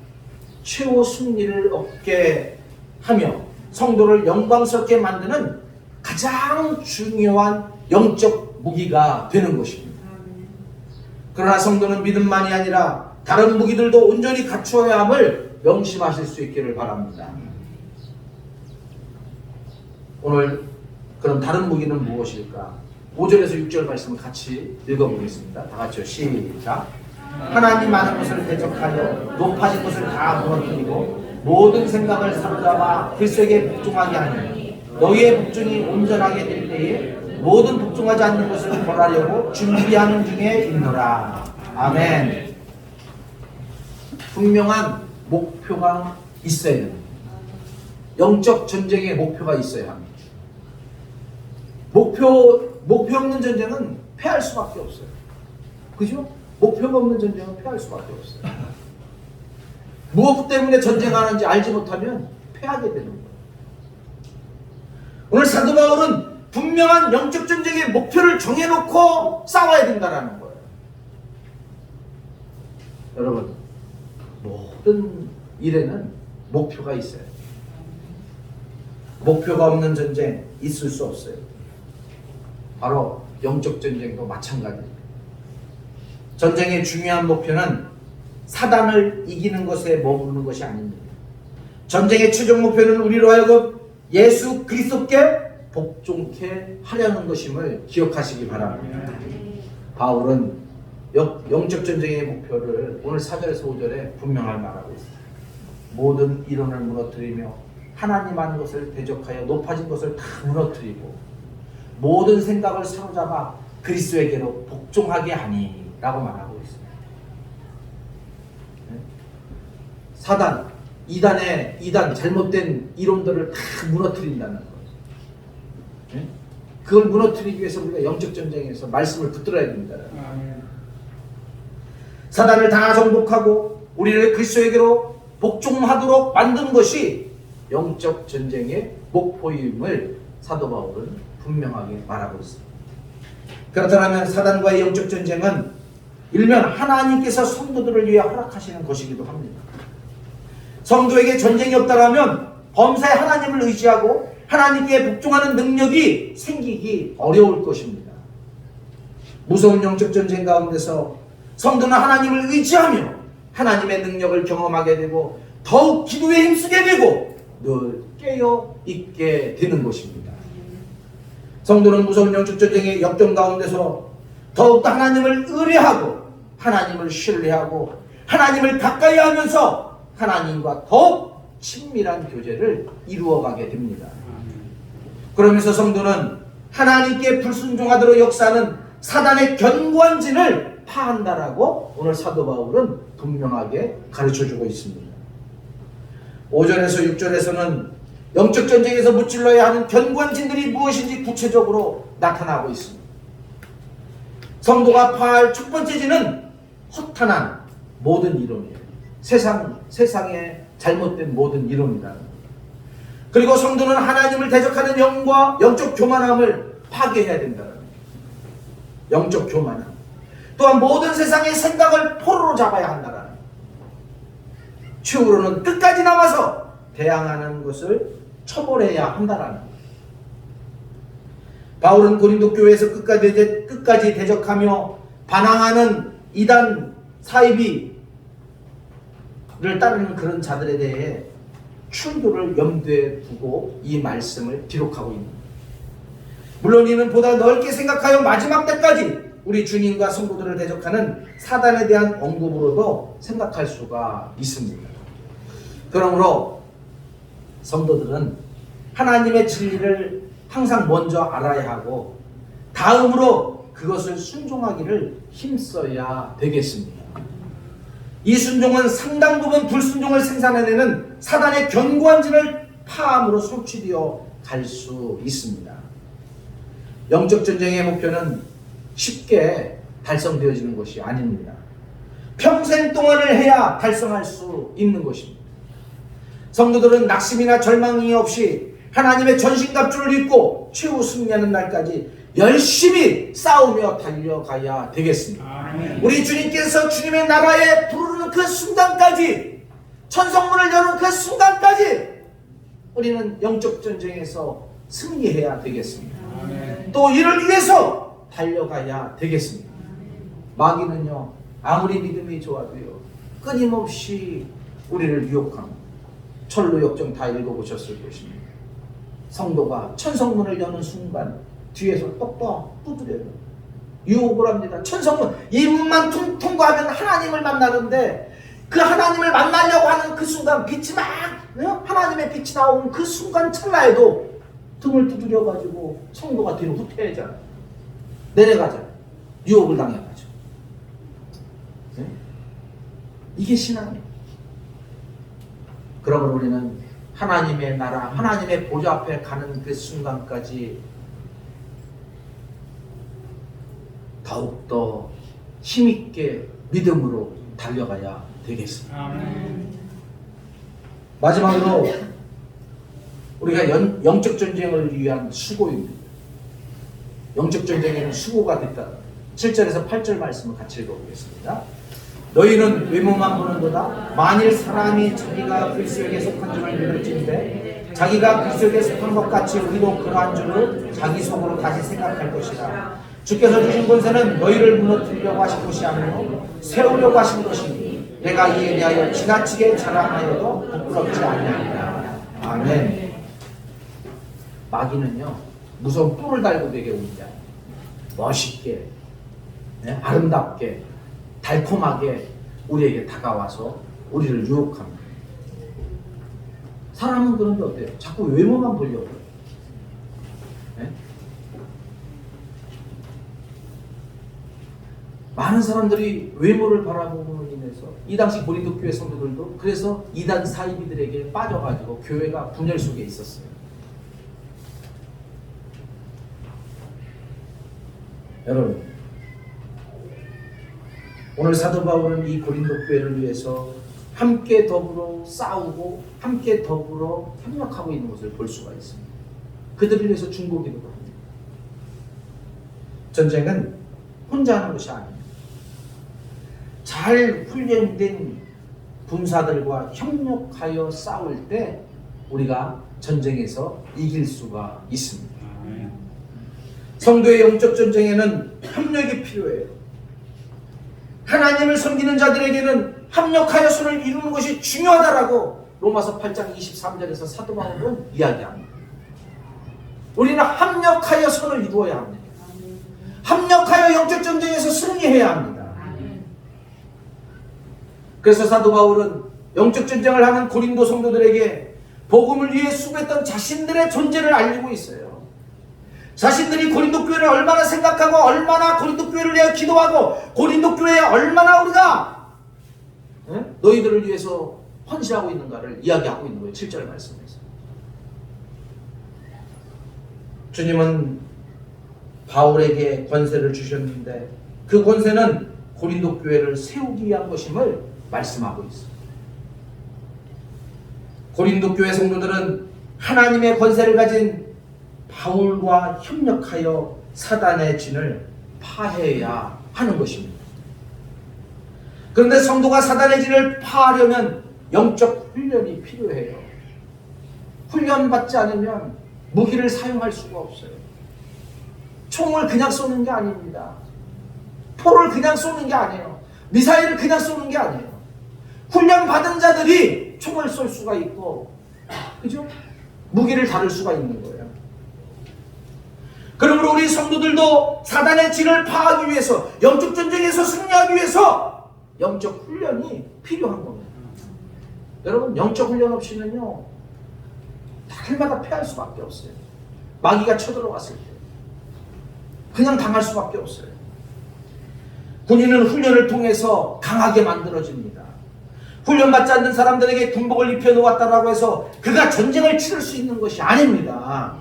최후 승리를 얻게 하며 성도를 영광스럽게 만드는 가장 중요한 영적 무기가 되는 것입니다. 그러나 성도는 믿음만이 아니라 다른 무기들도 온전히 갖추어야 함을 명심하실 수 있기를 바랍니다. 오늘 그럼 다른 무기는 무엇일까? 5절에서 6절 말씀을 같이 읽어보겠습니다. 다 같이요. 시작. 하나님 많은 것을 대적하여 높아진 것을 다 무너뜨리고 모든 생각을 사로잡아 그리스도에게 복종하게 하니 너희의 복종이 온전하게 될 때에 모든 복종하지 않는 것을 벌하려고 준비하는 중에 있노라. 아멘. 분명한 목표가 있어야 됩니다. 영적 전쟁의 목표가 있어야 합니다. 목표 없는 전쟁은 패할 수밖에 없어요. 그죠? 목표가 없는 전쟁은 패할 수밖에 없어요. 무엇 때문에 전쟁하는지 알지 못하면 패하게 되는 거예요. 오늘 사도 바울은 분명한 영적 전쟁의 목표를 정해놓고 싸워야 된다는 거예요. 여러분, 모든 일에는 목표가 있어요. 목표가 없는 전쟁 있을 수 없어요. 바로 영적 전쟁도 마찬가지입니다. 전쟁의 중요한 목표는 사단을 이기는 것에 머무르는 것이 아닙니다. 전쟁의 최종 목표는 우리로 하여금 예수 그리스도께 복종케 하려는 것임을 기억하시기 바랍니다. 바울은 영적 전쟁의 목표를 오늘 4절에서 5절에 분명하게 말하고 있습니다. 모든 이론을 무너뜨리며 하나님 아는 것을 대적하여 높아진 것을 다 무너뜨리고 모든 생각을 사로잡아 그리스도에게로 복종하게 하니 라고 말하고 있습니다. 사단, 이단 잘못된 이론들을 다 무너뜨린다는 거예요. 그걸 무너뜨리기 위해서 우리가 영적 전쟁에서 말씀을 붙들어야 됩니다. 사단을 다 정복하고 우리를 그리스도에게로 복종하도록 만든 것이 영적 전쟁의 목표임을 사도 바울은 분명하게 말하고 있습니다. 그렇다면 사단과의 영적 전쟁은 일면 하나님께서 성도들을 위해 허락하시는 것이기도 합니다. 성도에게 전쟁이 없다면 범사에 하나님을 의지하고 하나님께 복종하는 능력이 생기기 어려울 것입니다. 무서운 영적 전쟁 가운데서 성도는 하나님을 의지하며 하나님의 능력을 경험하게 되고 더욱 기도에 힘쓰게 되고 늘 깨어 있게 되는 것입니다. 성도는 무서운 영적 전쟁의 역경 가운데서 더욱더 하나님을 의뢰하고 하나님을 신뢰하고 하나님을 가까이 하면서 하나님과 더욱 친밀한 교제를 이루어가게 됩니다. 그러면서 성도는 하나님께 불순종하도록 역사하는 사단의 견고한 진을 파한다라고 오늘 사도 바울은 분명하게 가르쳐주고 있습니다. 5절에서 6절에서는 영적 전쟁에서 무찔러야 하는 견고한 진들이 무엇인지 구체적으로 나타나고 있습니다. 성도가 파할 첫 번째 진은 허탄한 모든 이론이에요. 세상의 잘못된 모든 이론이다. 그리고 성도는 하나님을 대적하는 영과 영적 교만함을 파괴해야 된다는 거예요. 영적 교만함. 또한 모든 세상의 생각을 포로로 잡아야 한다는 거예요. 최후로는 끝까지 남아서 대항하는 것을 처벌해야 한다는 거예요. 바울은 고린도 교회에서 끝까지 대적하며 반항하는 이단 사이비를 따르는 그런 자들에 대해 충돌을 염두에 두고 이 말씀을 기록하고 있는 거예요. 물론 이는 보다 넓게 생각하여 마지막 때까지 우리 주님과 성도들을 대적하는 사단에 대한 언급으로도 생각할 수가 있습니다. 그러므로 성도들은 하나님의 진리를 항상 먼저 알아야 하고 다음으로 그것을 순종하기를 힘써야 되겠습니다. 이 순종은 상당 부분 불순종을 생산해내는 사단의 견고한 진을 파함으로 성취되어 갈 수 있습니다. 영적 전쟁의 목표는 쉽게 달성되어지는 것이 아닙니다. 평생 동안을 해야 달성할 수 있는 것입니다. 성도들은 낙심이나 절망이 없이 하나님의 전신갑주를 입고 최후 승리하는 날까지 열심히 싸우며 달려가야 되겠습니다. 아멘. 우리 주님께서 주님의 나라에 부르는 그 순간까지, 천성문을 여는 그 순간까지 우리는 영적 전쟁에서 승리해야 되겠습니다. 아멘. 또 이를 위해서 달려가야 되겠습니다. 마귀는요, 아무리 믿음이 좋아도요, 끊임없이 우리를 유혹합니다. 철로 역정 다 읽어보셨을 것입니다. 성도가 천성문을 여는 순간 뒤에서 똑똑 두드려요. 유혹을 합니다. 천성문, 이 문만 통과하면 하나님을 만나는데 그 하나님을 만나려고 하는 그 순간 빛이 막 하나님의 빛이 나오는 그 순간 찰나에도 등을 두드려가지고 성도가 뒤로 후퇴하잖아요. 내려가잖아요. 유혹을 당해가지고. 네? 이게 신앙이에요. 그러므로 우리는 하나님의 나라, 하나님의 보좌 앞에 가는 그 순간까지 더욱더 힘있게 믿음으로 달려가야 되겠습니다. 아멘. 마지막으로 우리가 영적 전쟁을 위한 수고입니다. 영적 전쟁에는 수고가 됐다. 7절에서 8절 말씀을 같이 읽어보겠습니다. 너희는 외모만 보는도다. 만일 사람이 자기가 그리스도에게 속한 줄을 믿을진데 자기가 그리스도에게 속한 것 같이 우리도 그러한 줄을 자기 속으로 다시 생각할 것이라. 주께서 주신 권세는 너희를 무너뜨리려고 하신 것이 아니요 세우려고 하신 것이니 내가 이에 대하여 지나치게 자랑하여도 부끄럽지 아니하리라. 아멘. 마귀는요, 무서운 뿔을 달고 되게 옵니다. 멋있게, 아름답게, 달콤하게 우리에게 다가와서 우리를 유혹합니다. 사람은 그런데 어때요? 자꾸 외모만 보려고 해요. 네? 많은 사람들이 외모를 바라보므로 인해서 이 당시 고린도 교회 성도들도 그래서 이단 사이비들에게 빠져가지고 교회가 분열 속에 있었어요. 여러분, 오늘 사도 바울은 이 고린도 교회를 위해서 함께 더불어 싸우고 함께 더불어 협력하고 있는 것을 볼 수가 있습니다. 그들을 위해서 중보기도도 합니다. 전쟁은 혼자 하는 것이 아닙니다. 잘 훈련된 군사들과 협력하여 싸울 때 우리가 전쟁에서 이길 수가 있습니다. 성도의 영적 전쟁에는 협력이 필요해요. 하나님을 섬기는 자들에게는 협력하여 선을 이루는 것이 중요하다라고 로마서 8장 23절에서 사도 바울은 이야기합니다. 우리는 협력하여 선을 이루어야 합니다. 협력하여 영적 전쟁에서 승리해야 합니다. 그래서 사도 바울은 영적 전쟁을 하는 고린도 성도들에게 복음을 위해 수고했던 자신들의 존재를 알리고 있어요. 자신들이 고린도 교회를 얼마나 생각하고 얼마나 고린도 교회를 위해 기도하고 고린도 교회에 얼마나 우리가 너희들을 위해서 헌신하고 있는가를 이야기하고 있는 거예요. 7절 말씀에서. 주님은 바울에게 권세를 주셨는데 그 권세는 고린도 교회를 세우기 위한 것임을 말씀하고 있습니다. 고린도 교회 성도들은 하나님의 권세를 가진 바울과 협력하여 사단의 진을 파해야 하는 것입니다. 그런데 성도가 사단의 진을 파하려면 영적 훈련이 필요해요. 훈련받지 않으면 무기를 사용할 수가 없어요. 총을 그냥 쏘는 게 아닙니다. 포를 그냥 쏘는 게 아니에요. 미사일을 그냥 쏘는 게 아니에요. 훈련받은 자들이 총을 쏠 수가 있고, 그죠? 무기를 다룰 수가 있는 거예요. 그러므로 우리 성도들도 사단의 진을 파하기 위해서, 영적 전쟁에서 승리하기 위해서 영적 훈련이 필요한 겁니다. 여러분, 영적 훈련 없이는요, 날마다 패할 수밖에 없어요. 마귀가 쳐들어왔을 때 그냥 당할 수밖에 없어요. 군인은 훈련을 통해서 강하게 만들어집니다. 훈련받지 않는 사람들에게 군복을 입혀놓았다고 해서 그가 전쟁을 치를 수 있는 것이 아닙니다.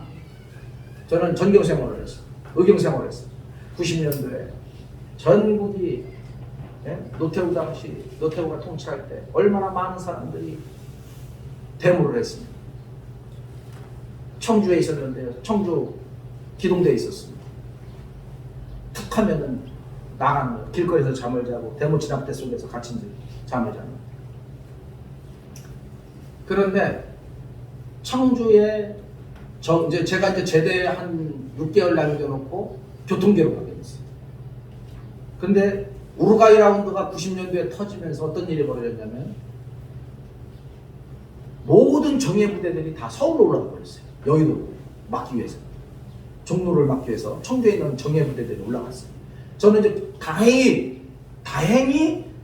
저는 전경생활을 했어요. 의경생활을 했어요. 90년도에 전국이, 노태우 당시 노태우가 통치할 때 얼마나 많은 사람들이 데모를 했습니다. 청주에 있었는데요. 청주 기동대에 있었습니다. 툭 하면은 나가는 거예요. 길거리에서 잠을 자고 데모 진압대 속에서 갇힌 잠을 자는. 그런데 청주에 이제 제가 이제 제대 한 6개월 남겨놓고 교통계로 가게 됐어요. 근데 우루과이 라운드가 90년도에 터지면서 어떤 일이 벌어졌냐면 모든 정예 부대들이 다 서울로 올라가 버렸어요. 여의도로 막기 위해서, 종로를 막기 위해서 청주에 있는 정예 부대들이 올라갔어요. 저는 이제 다행히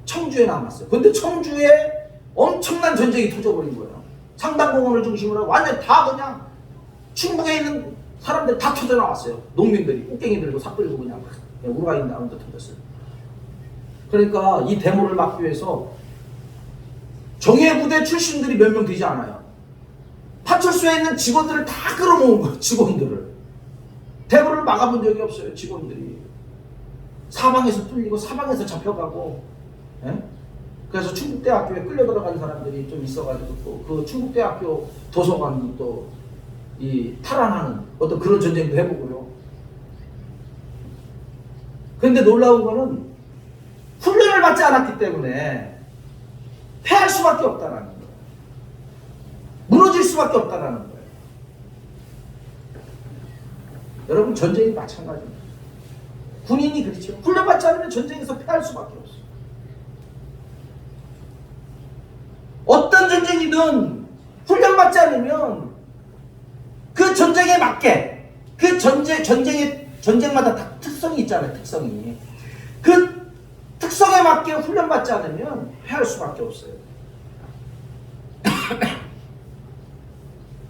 청주에 남았어요. 근데 청주에 엄청난 전쟁이 터져버린 거예요. 상당공원을 중심으로 완전 다 그냥 충북에 있는 사람들 다 터져 나왔어요. 농민들이 꽃갱이 들고 삽 들고 그냥 우루과이 라운드 터졌어요. 그러니까 이 데모를 막기 위해서 정예 부대 출신들이 몇 명 되지 않아요. 파출소에 있는 직원들을 다 끌어모은 거예요. 직원들을. 데모를 막아본 적이 없어요. 직원들이. 사방에서 뚫리고 사방에서 잡혀가고. 예? 그래서 충북대학교에 끌려 들어간 사람들이 좀 있어가지고 또 그 충북대학교 도서관도 또 이 탈환하는 어떤 그런 전쟁도 해보고요. 그런데 놀라운 거는 훈련을 받지 않았기 때문에 패할 수밖에 없다는 거예요. 무너질 수밖에 없다는 거예요. 여러분, 전쟁이 마찬가지입니다. 군인이 그렇죠. 훈련받지 않으면 전쟁에서 패할 수밖에 없어요. 어떤 전쟁이든 훈련받지 않으면 그 전쟁에 맞게, 그 전쟁마다 다 특성이 있잖아요. 특성이. 그 특성에 맞게 훈련받지 않으면 패할 수밖에 없어요.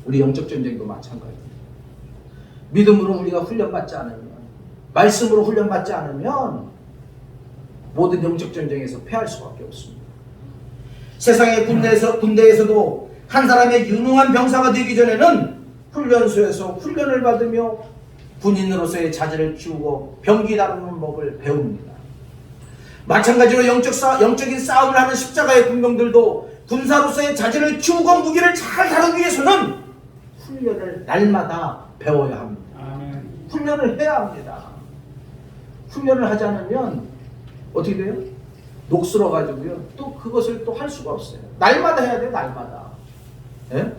우리 영적 전쟁도 마찬가지입니다. 믿음으로 우리가 훈련받지 않으면, 말씀으로 훈련받지 않으면 모든 영적 전쟁에서 패할 수밖에 없습니다. 세상의 군대에서도 한 사람의 유능한 병사가 되기 전에는 훈련소에서 훈련을 받으며 군인으로서의 자질을 키우고 병기 다루는 법을 배웁니다. 마찬가지로 영적인 싸움을 하는 십자가의 군병들도 군사로서의 자질을 키우고 무기를 잘 다루기 위해서는 훈련을 날마다 배워야 합니다. 훈련을 해야 합니다. 훈련을 하지 않으면 어떻게 돼요? 녹슬어가지고요. 또 그것을 또 할 수가 없어요. 날마다 해야 돼요. 날마다. 예?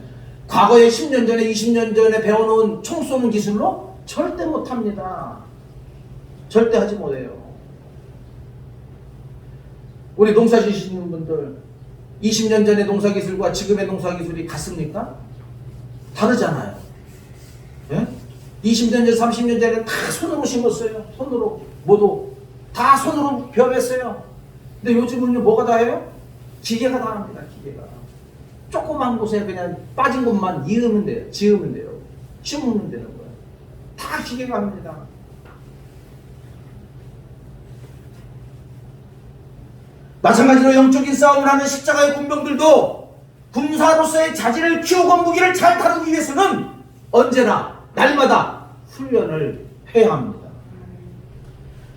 과거에 10년 전에 20년 전에 배워놓은 총 쏘는 기술로 절대 못합니다. 절대 하지 못해요. 우리 농사 지시는 분들 20년 전의 농사 기술과 지금의 농사 기술이 같습니까? 다르잖아요. 예? 20년 전, 30년 전에 다 손으로 심었어요. 손으로 모두 다 손으로 벼맸어요. 근데 요즘은요 뭐가 다 해요? 기계가 다 합니다. 기계가. 조그만 곳에 그냥 빠진 곳만 이으면 돼요. 지으면 돼요. 심으면 되는 거예요. 다 기계가 합니다. 마찬가지로 영적인 싸움을 하는 십자가의 군병들도 군사로서의 자질을 키우고 무기를 잘 다루기 위해서는 언제나 날마다 훈련을 해야 합니다.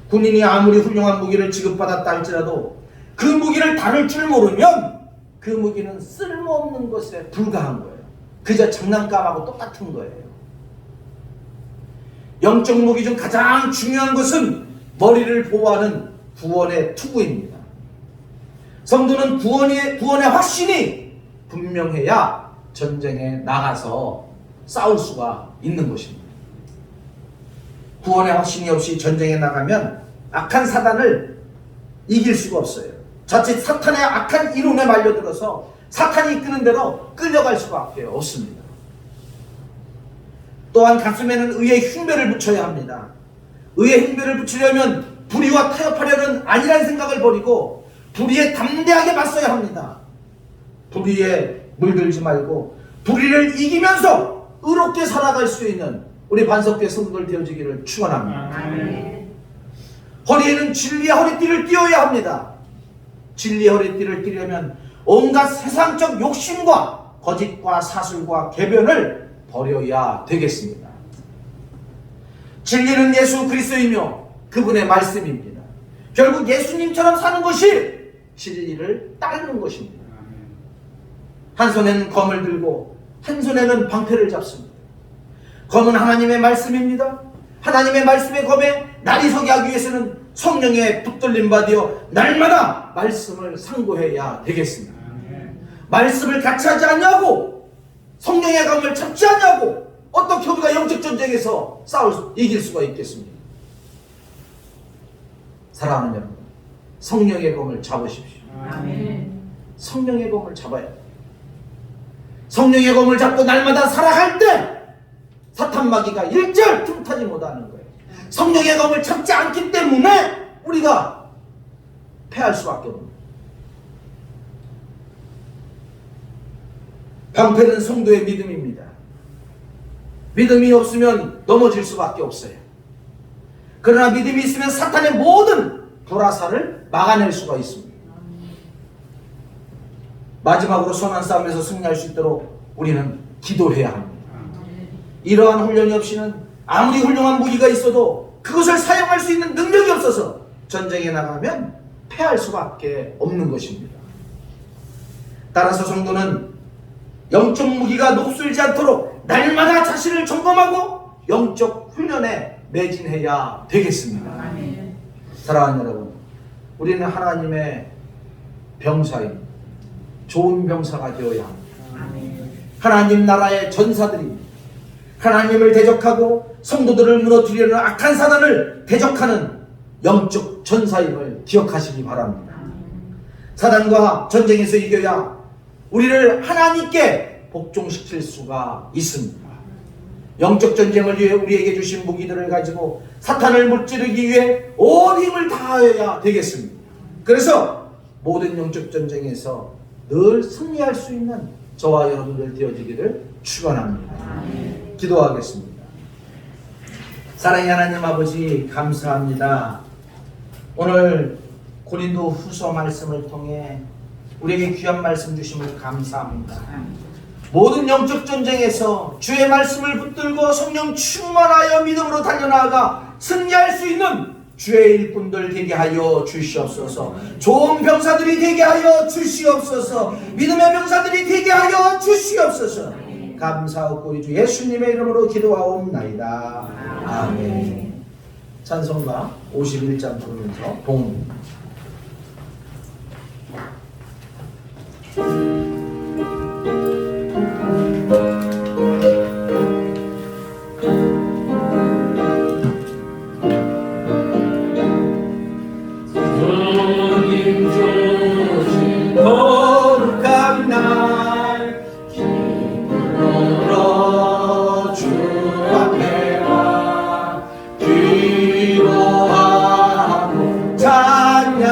군인이 아무리 훌륭한 무기를 지급받았다 할지라도 그 무기를 다룰 줄 모르면 그 무기는 쓸모없는 것에 불과한 거예요. 그저 장난감하고 똑같은 거예요. 영적 무기 중 가장 중요한 것은 머리를 보호하는 구원의 투구입니다. 성도는 구원의 확신이 분명해야 전쟁에 나가서 싸울 수가 있는 것입니다. 구원의 확신이 없이 전쟁에 나가면 악한 사단을 이길 수가 없어요. 자칫 사탄의 악한 이론에 말려들어서 사탄이 이끄는 대로 끌려갈 수밖에 없습니다. 또한 가슴에는 의의 흉배를 붙여야 합니다. 의의 흉배를 붙이려면 불의와 타협하려는 아니란 생각을 버리고 불의에 담대하게 맞서야 합니다. 불의에 물들지 말고 불의를 이기면서 의롭게 살아갈 수 있는 우리 반석교회 성도들 되어지기를 축원합니다. 허리에는 진리의 허리띠를 띄어야 합니다. 진리의 허리띠를 띠려면 온갖 세상적 욕심과 거짓과 사술과 궤변을 버려야 되겠습니다. 진리는 예수 그리스도이며 그분의 말씀입니다. 결국 예수님처럼 사는 것이 진리를 따르는 것입니다. 한 손에는 검을 들고 한 손에는 방패를 잡습니다. 검은 하나님의 말씀입니다. 하나님의 말씀의 검에 날이 서게 하기 위해서는 성령의 붙들림 받아 날마다 말씀을 상고해야 되겠습니다. 말씀을 같이 하지 않냐고, 성령의 검을 잡지 않냐고 어떻게 우리가 영적 전쟁에서 이길 수가 있겠습니까? 사랑하는 여러분, 성령의 검을 잡으십시오. 성령의 검을 잡아야 돼요. 성령의 검을 잡고 날마다 살아갈 때 사탄 마귀가 일절 틈타지 못하는 거예요. 성령의 검을 잡지 않기 때문에 우리가 패할 수밖에 없는. 방패는 성도의 믿음입니다. 믿음이 없으면 넘어질 수밖에 없어요. 그러나 믿음이 있으면 사탄의 모든 불화살을 막아낼 수가 있습니다. 마지막으로 선한 싸움에서 승리할 수 있도록 우리는 기도해야 합니다. 이러한 훈련이 없이는 아무리 훌륭한 무기가 있어도 그것을 사용할 수 있는 능력이 없어서 전쟁에 나가면 패할 수밖에 없는 것입니다. 따라서 성도는 영적 무기가 녹슬지 않도록 날마다 자신을 점검하고 영적 훈련에 매진해야 되겠습니다. 사랑하는 여러분, 우리는 하나님의 병사입니다. 좋은 병사가 되어야 합니다. 하나님 나라의 전사들입니다. 하나님을 대적하고 성도들을 무너뜨리려는 악한 사단을 대적하는 영적 전사임을 기억하시기 바랍니다. 사단과 전쟁에서 이겨야 우리를 하나님께 복종시킬 수가 있습니다. 영적 전쟁을 위해 우리에게 주신 무기들을 가지고 사탄을 무찌르기 위해 온 힘을 다해야 되겠습니다. 그래서 모든 영적 전쟁에서 늘 승리할 수 있는 저와 여러분들 되어지기를 축원합니다. 기도하겠습니다. 사랑의 하나님 아버지, 감사합니다. 오늘 고린도 후서 말씀을 통해 우리에게 귀한 말씀 주심을 감사합니다. 모든 영적 전쟁에서 주의 말씀을 붙들고 성령 충만하여 믿음으로 달려나가 승리할 수 있는 주의 일꾼들 되게 하여 주시옵소서. 좋은 병사들이 되게 하여 주시옵소서. 믿음의 병사들이 되게 하여 주시옵소서. 감사하고 우리 주 예수님의 이름으로 기도하옵나이다. 아멘. 찬송가 51장 부르면서 봉헌입니다. 거룩한 날 기쁨으로 주 앞에 와 기도하고 찬양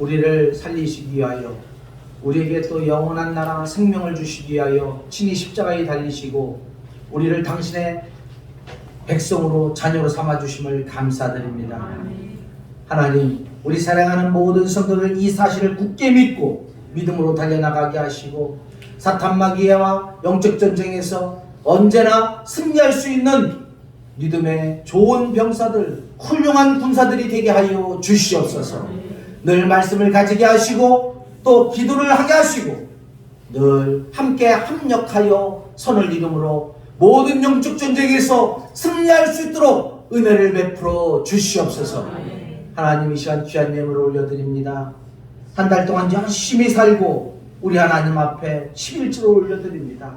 우리를 살리시기 위하여 우리에게 또 영원한 나라 생명을 주시기 위하여 친히 십자가에 달리시고 우리를 당신의 백성으로 자녀로 삼아주심을 감사드립니다. 하나님, 우리 사랑하는 모든 성도들 이 사실을 굳게 믿고 믿음으로 달려나가게 하시고 사탄 마귀와 영적 전쟁에서 언제나 승리할 수 있는 믿음의 좋은 병사들, 훌륭한 군사들이 되게 하여 주시옵소서. 늘 말씀을 가지게 하시고 또 기도를 하게 하시고 늘 함께 합력하여 선을 이름으로 모든 영적 전쟁에서 승리할 수 있도록 은혜를 베풀어 주시옵소서. 하나님, 이 시간 귀한 예물을 올려드립니다. 한 달 동안 열심히 살고 우리 하나님 앞에 11주를 올려드립니다.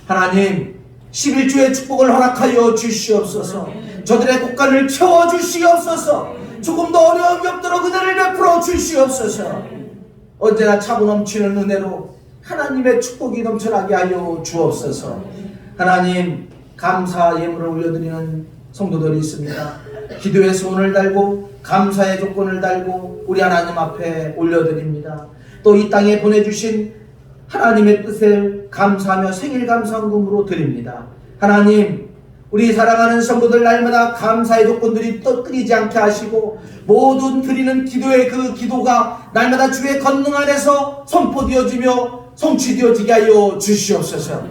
하나님, 11주의 축복을 허락하여 주시옵소서. 저들의 곳간을 채워주시옵소서. 조금 더 어려움이 없도록 은혜를 베풀어 주시옵소서. 언제나 차고 넘치는 은혜로 하나님의 축복이 넘쳐나게 하여 주옵소서. 하나님, 감사 예물을 올려드리는 성도들이 있습니다. 기도의 소원을 달고 감사의 조건을 달고 우리 하나님 앞에 올려드립니다. 또 이 땅에 보내주신 하나님의 뜻을 감사하며 생일 감사헌금으로 드립니다. 하나님, 우리 사랑하는 성도들 날마다 감사의 조건들이 또 끊이지 않게 하시고 모든 드리는 기도의 그 기도가 날마다 주의 권능 안에서 선포되어지며 성취되어지게 하여 주시옵소서.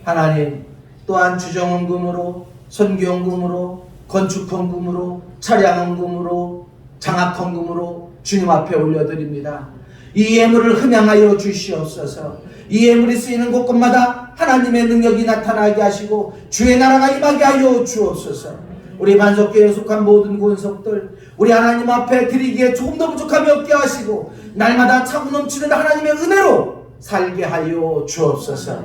하나님, 또한 주정헌금으로 선교헌금으로 건축헌금으로 차량헌금으로 장학헌금으로 주님 앞에 올려드립니다. 이 예물을 흠양하여 주시옵소서. 이 예물이 쓰이는 곳곳마다 하나님의 능력이 나타나게 하시고 주의 나라가 임하게 하여 주옵소서. 우리 반석교회에 속한 모든 권속들 우리 하나님 앞에 드리기에 조금 더 부족함이 없게 하시고 날마다 차고 넘치는 하나님의 은혜로 살게 하여 주옵소서.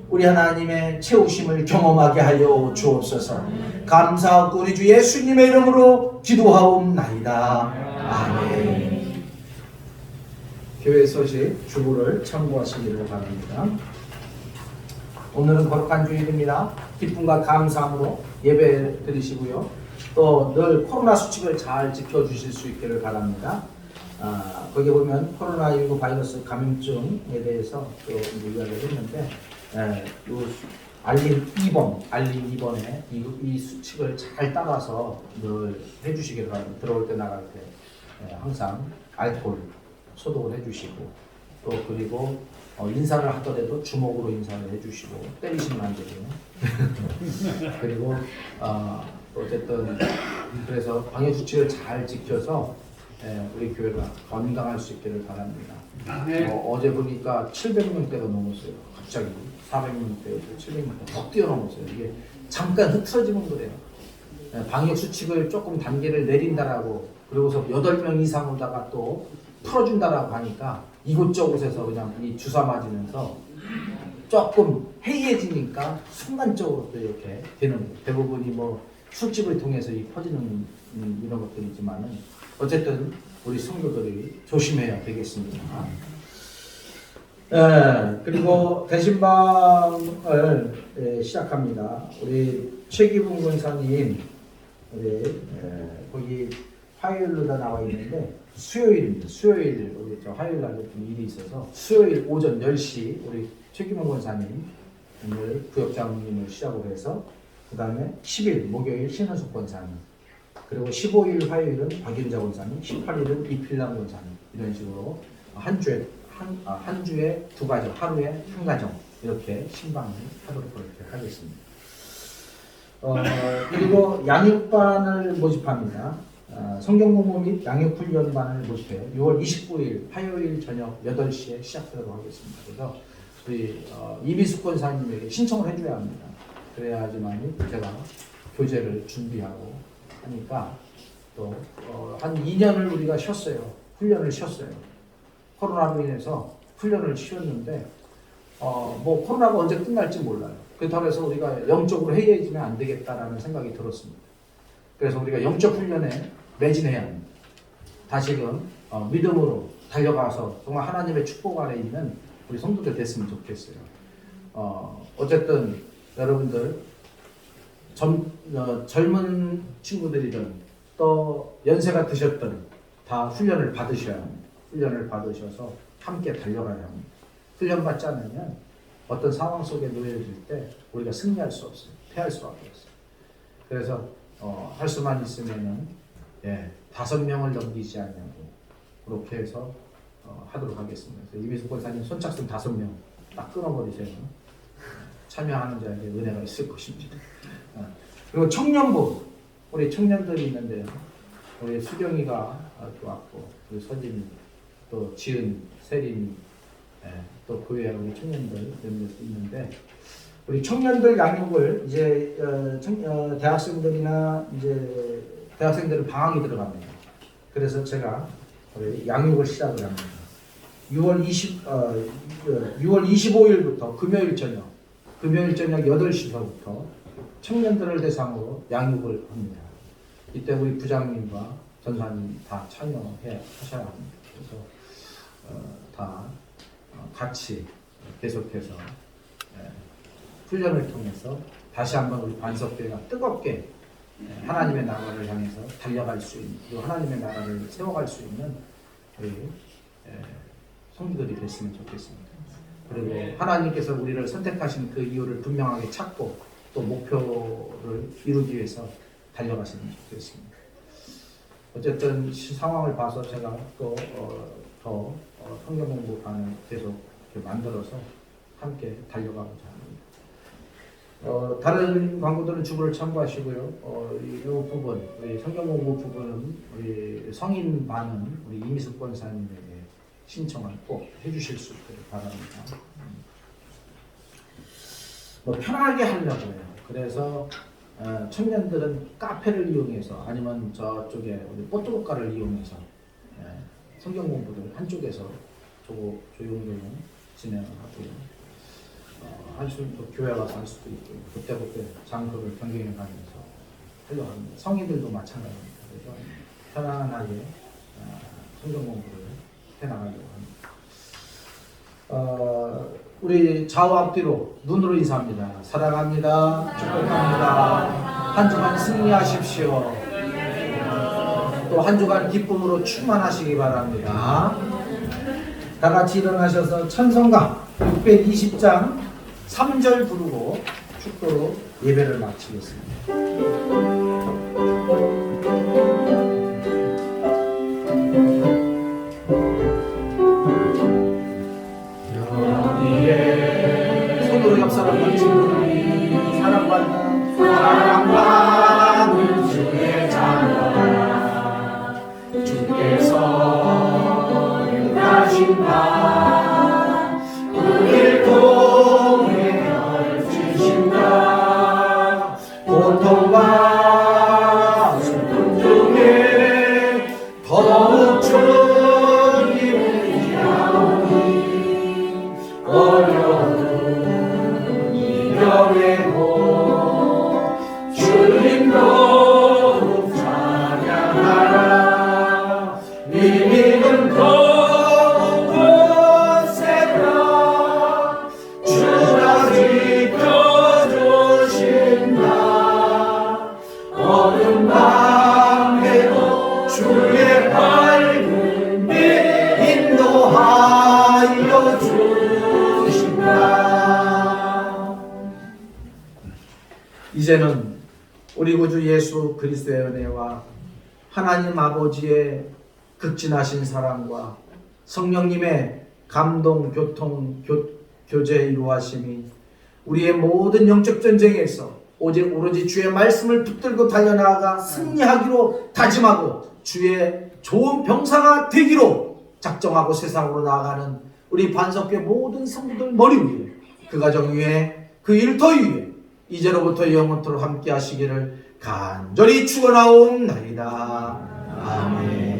우리 하나님의 채우심을 경험하게 하여 주옵소서. 감사하고 우리 주 예수님의 이름으로 기도하옵나이다. 아멘. 교회 소식 주보를 참고하시기를 바랍니다. 오늘은 거룩한 주일입니다. 기쁨과 감사함으로 예배 드리시고요. 또 늘 코로나 수칙을 잘 지켜주실 수 있기를 바랍니다. 거기 보면 코로나19 바이러스 감염증에 대해서 또 이야기를 했는데 알림 2번에 이 수칙을 잘 따라서 늘 해주시기를 바랍니다. 들어올 때 나갈 때 항상 알코올 소독을 해주시고 또 그리고 인사를 하더라도 주먹으로 인사를 해주시고 때리시면 안 되고요. 그리고 어쨌든 그래서 방역 수칙을 잘 지켜서 우리 교회가 건강할 수 있기를 바랍니다. 어제 보니까 700명대가 넘었어요. 갑자기 400명대에서 700명대 더 뛰어넘었어요. 이게 잠깐 흐트러지면 그래요. 방역 수칙을 조금 단계를 내린다라고 그리고서 8명 이상 오다가 또 풀어준다라고 하니까 이곳저곳에서 그냥 이 주사 맞으면서 조금 해이해지니까 순간적으로 또 이렇게 되는 거예요. 대부분이 뭐 술집을 통해서 이 퍼지는 이런 것들이지만은 어쨌든 우리 성도들이 조심해야 되겠습니다. 그리고 대신방을 시작합니다. 우리 최기붕 권사님 거기 화요일로 다 나와 있는데 수요일입니다. 수요일 우리 화요일 날 좀 일이 있어서 수요일 오전 10시 우리 최기붕 권사님 오늘 부역장님을 시작으로 해서 그 다음에 10일 목요일 신은숙 권사님 그리고 15일 화요일은 박윤자 권사님 18일은 이필남 권사님 이런 식으로 한 주에 두 가정 하루에 한 가정 이렇게 신방을 하도록 그렇게 하겠습니다. 그리고 양육반을 모집합니다. 성경공부 및 양육훈련반을 모집해요. 6월 29일 화요일 저녁 8시에 시작하도록 하겠습니다. 그래서 우리 이미숙 권사님에게 신청을 해줘야 합니다. 그래야지만 제가 교재를 준비하고 하니까 또 한 2년을 우리가 쉬었어요. 훈련을 쉬었어요. 코로나로 인해서 훈련을 쉬었는데 뭐 코로나가 언제 끝날지 몰라요. 그렇다고 해서 우리가 영적으로 해이해지면 안 되겠다라는 생각이 들었습니다. 그래서 우리가 영적 훈련에 매진해야 합니다. 다시금 믿음으로 달려가서 정말 하나님의 축복 아래 있는 우리 성도들 됐으면 좋겠어요. 어쨌든 여러분들 젊은 친구들이든 또 연세가 드셨든 다 훈련을 받으셔야 합니다. 훈련을 받으셔서 함께 달려가야 합니다. 훈련 받지 않으면 어떤 상황 속에 놓여질 때 우리가 승리할 수 없어요. 패할 수밖에 없어요. 그래서 할 수만 있으면은 5명을 넘기지 않냐고 그렇게 해서 하도록 하겠습니다. 그래서 이미숙 권사님 선착순 5명 딱 끊어버리세요. 참여하는 자에게 은혜가 있을 것입니다. 그리고 청년부 우리 청년들이 있는데요. 우리 수경이가 또 왔고 우리 서진이 또 지은 세린이 또 교회 우리 청년들 몇몇 있는데 우리 청년들 양육을 이제 대학생들이나 이제 대학생들은 방학이 들어갑니다. 그래서 제가 우리 양육을 시작을 합니다. 6월 25일부터 금요일 저녁 8시서부터 청년들을 대상으로 양육을 합니다. 이때 우리 부장님과 전사님 다 참여해 하셔야 합니다. 그래서 다 같이 계속해서 훈련을 통해서 다시 한번 우리 반석교회가 뜨겁게 하나님의 나라를 향해서 달려갈 수 있는 또 하나님의 나라를 세워갈 수 있는 우리 성도들이 됐으면 좋겠습니다. 그리고 하나님께서 우리를 선택하신 그 이유를 분명하게 찾고 또 목표를 이루기 위해서 달려가시면 좋겠습니다. 어쨌든 상황을 봐서 제가 또 더 성경 공부반을 계속 만들어서 함께 달려가고자 합니다. 다른 광고들은 주부를 참고하시고요. 이 부분, 우리 성경 공부 부분은 우리 성인 반은 우리 이미숙 권사님에게 신청을 꼭 해주실 수 있도록 바랍니다. 편하게 하려고요. 그래서 청년들은 카페를 이용해서 아니면 저쪽에 우리 뽀뚜로가를 이용해서 성경 공부를 한쪽에서 조용조용 진행을 하고요. 한순 또 교회 가서 할 수도 있고 그때그때 장소를 변경해 가면서 하려고 합니다. 성인들도 마찬가지입니다. 그래서 편안하게 성경 공부를 해나가려고 합니다. 우리 좌우 앞뒤로 눈으로 인사합니다. 사랑합니다. 축복합니다. 한 주간 승리하십시오. 또 한 주간 기쁨으로 충만하시기 바랍니다. 다 같이 일어나셔서 찬송가 620장 3절 부르고 축도로 예배를 마치겠습니다. 손으로 옆 사람 만지고 사랑받는 주의 자녀 주께서 일하신 바 우리를 통해 주신다. 고통과 슬픔 중에 더욱 주님을 의지하오니 어려운 이겨내고 주님도 찬양하라. 믿음은 더욱 새로 주가 지켜주신다. 어두운 밤에도 주의 밝은 빛 인도하여 주신다. 이제는 우리 구주 예수 그리스도의 은혜와 하나님 아버지의 극진하신 사랑과 성령님의 감동, 교통, 교제 이루하심이 우리의 모든 영적 전쟁에서 오로지 주의 말씀을 붙들고 달려나가 승리하기로 다짐하고 주의 좋은 병사가 되기로 작정하고 세상으로 나아가는 우리 반석교회 모든 성도들 머리 위에 그 가정 위에 그 일터 위에 이제로부터 영원토록 함께 하시기를 간절히 축원하옵나이다. 아멘.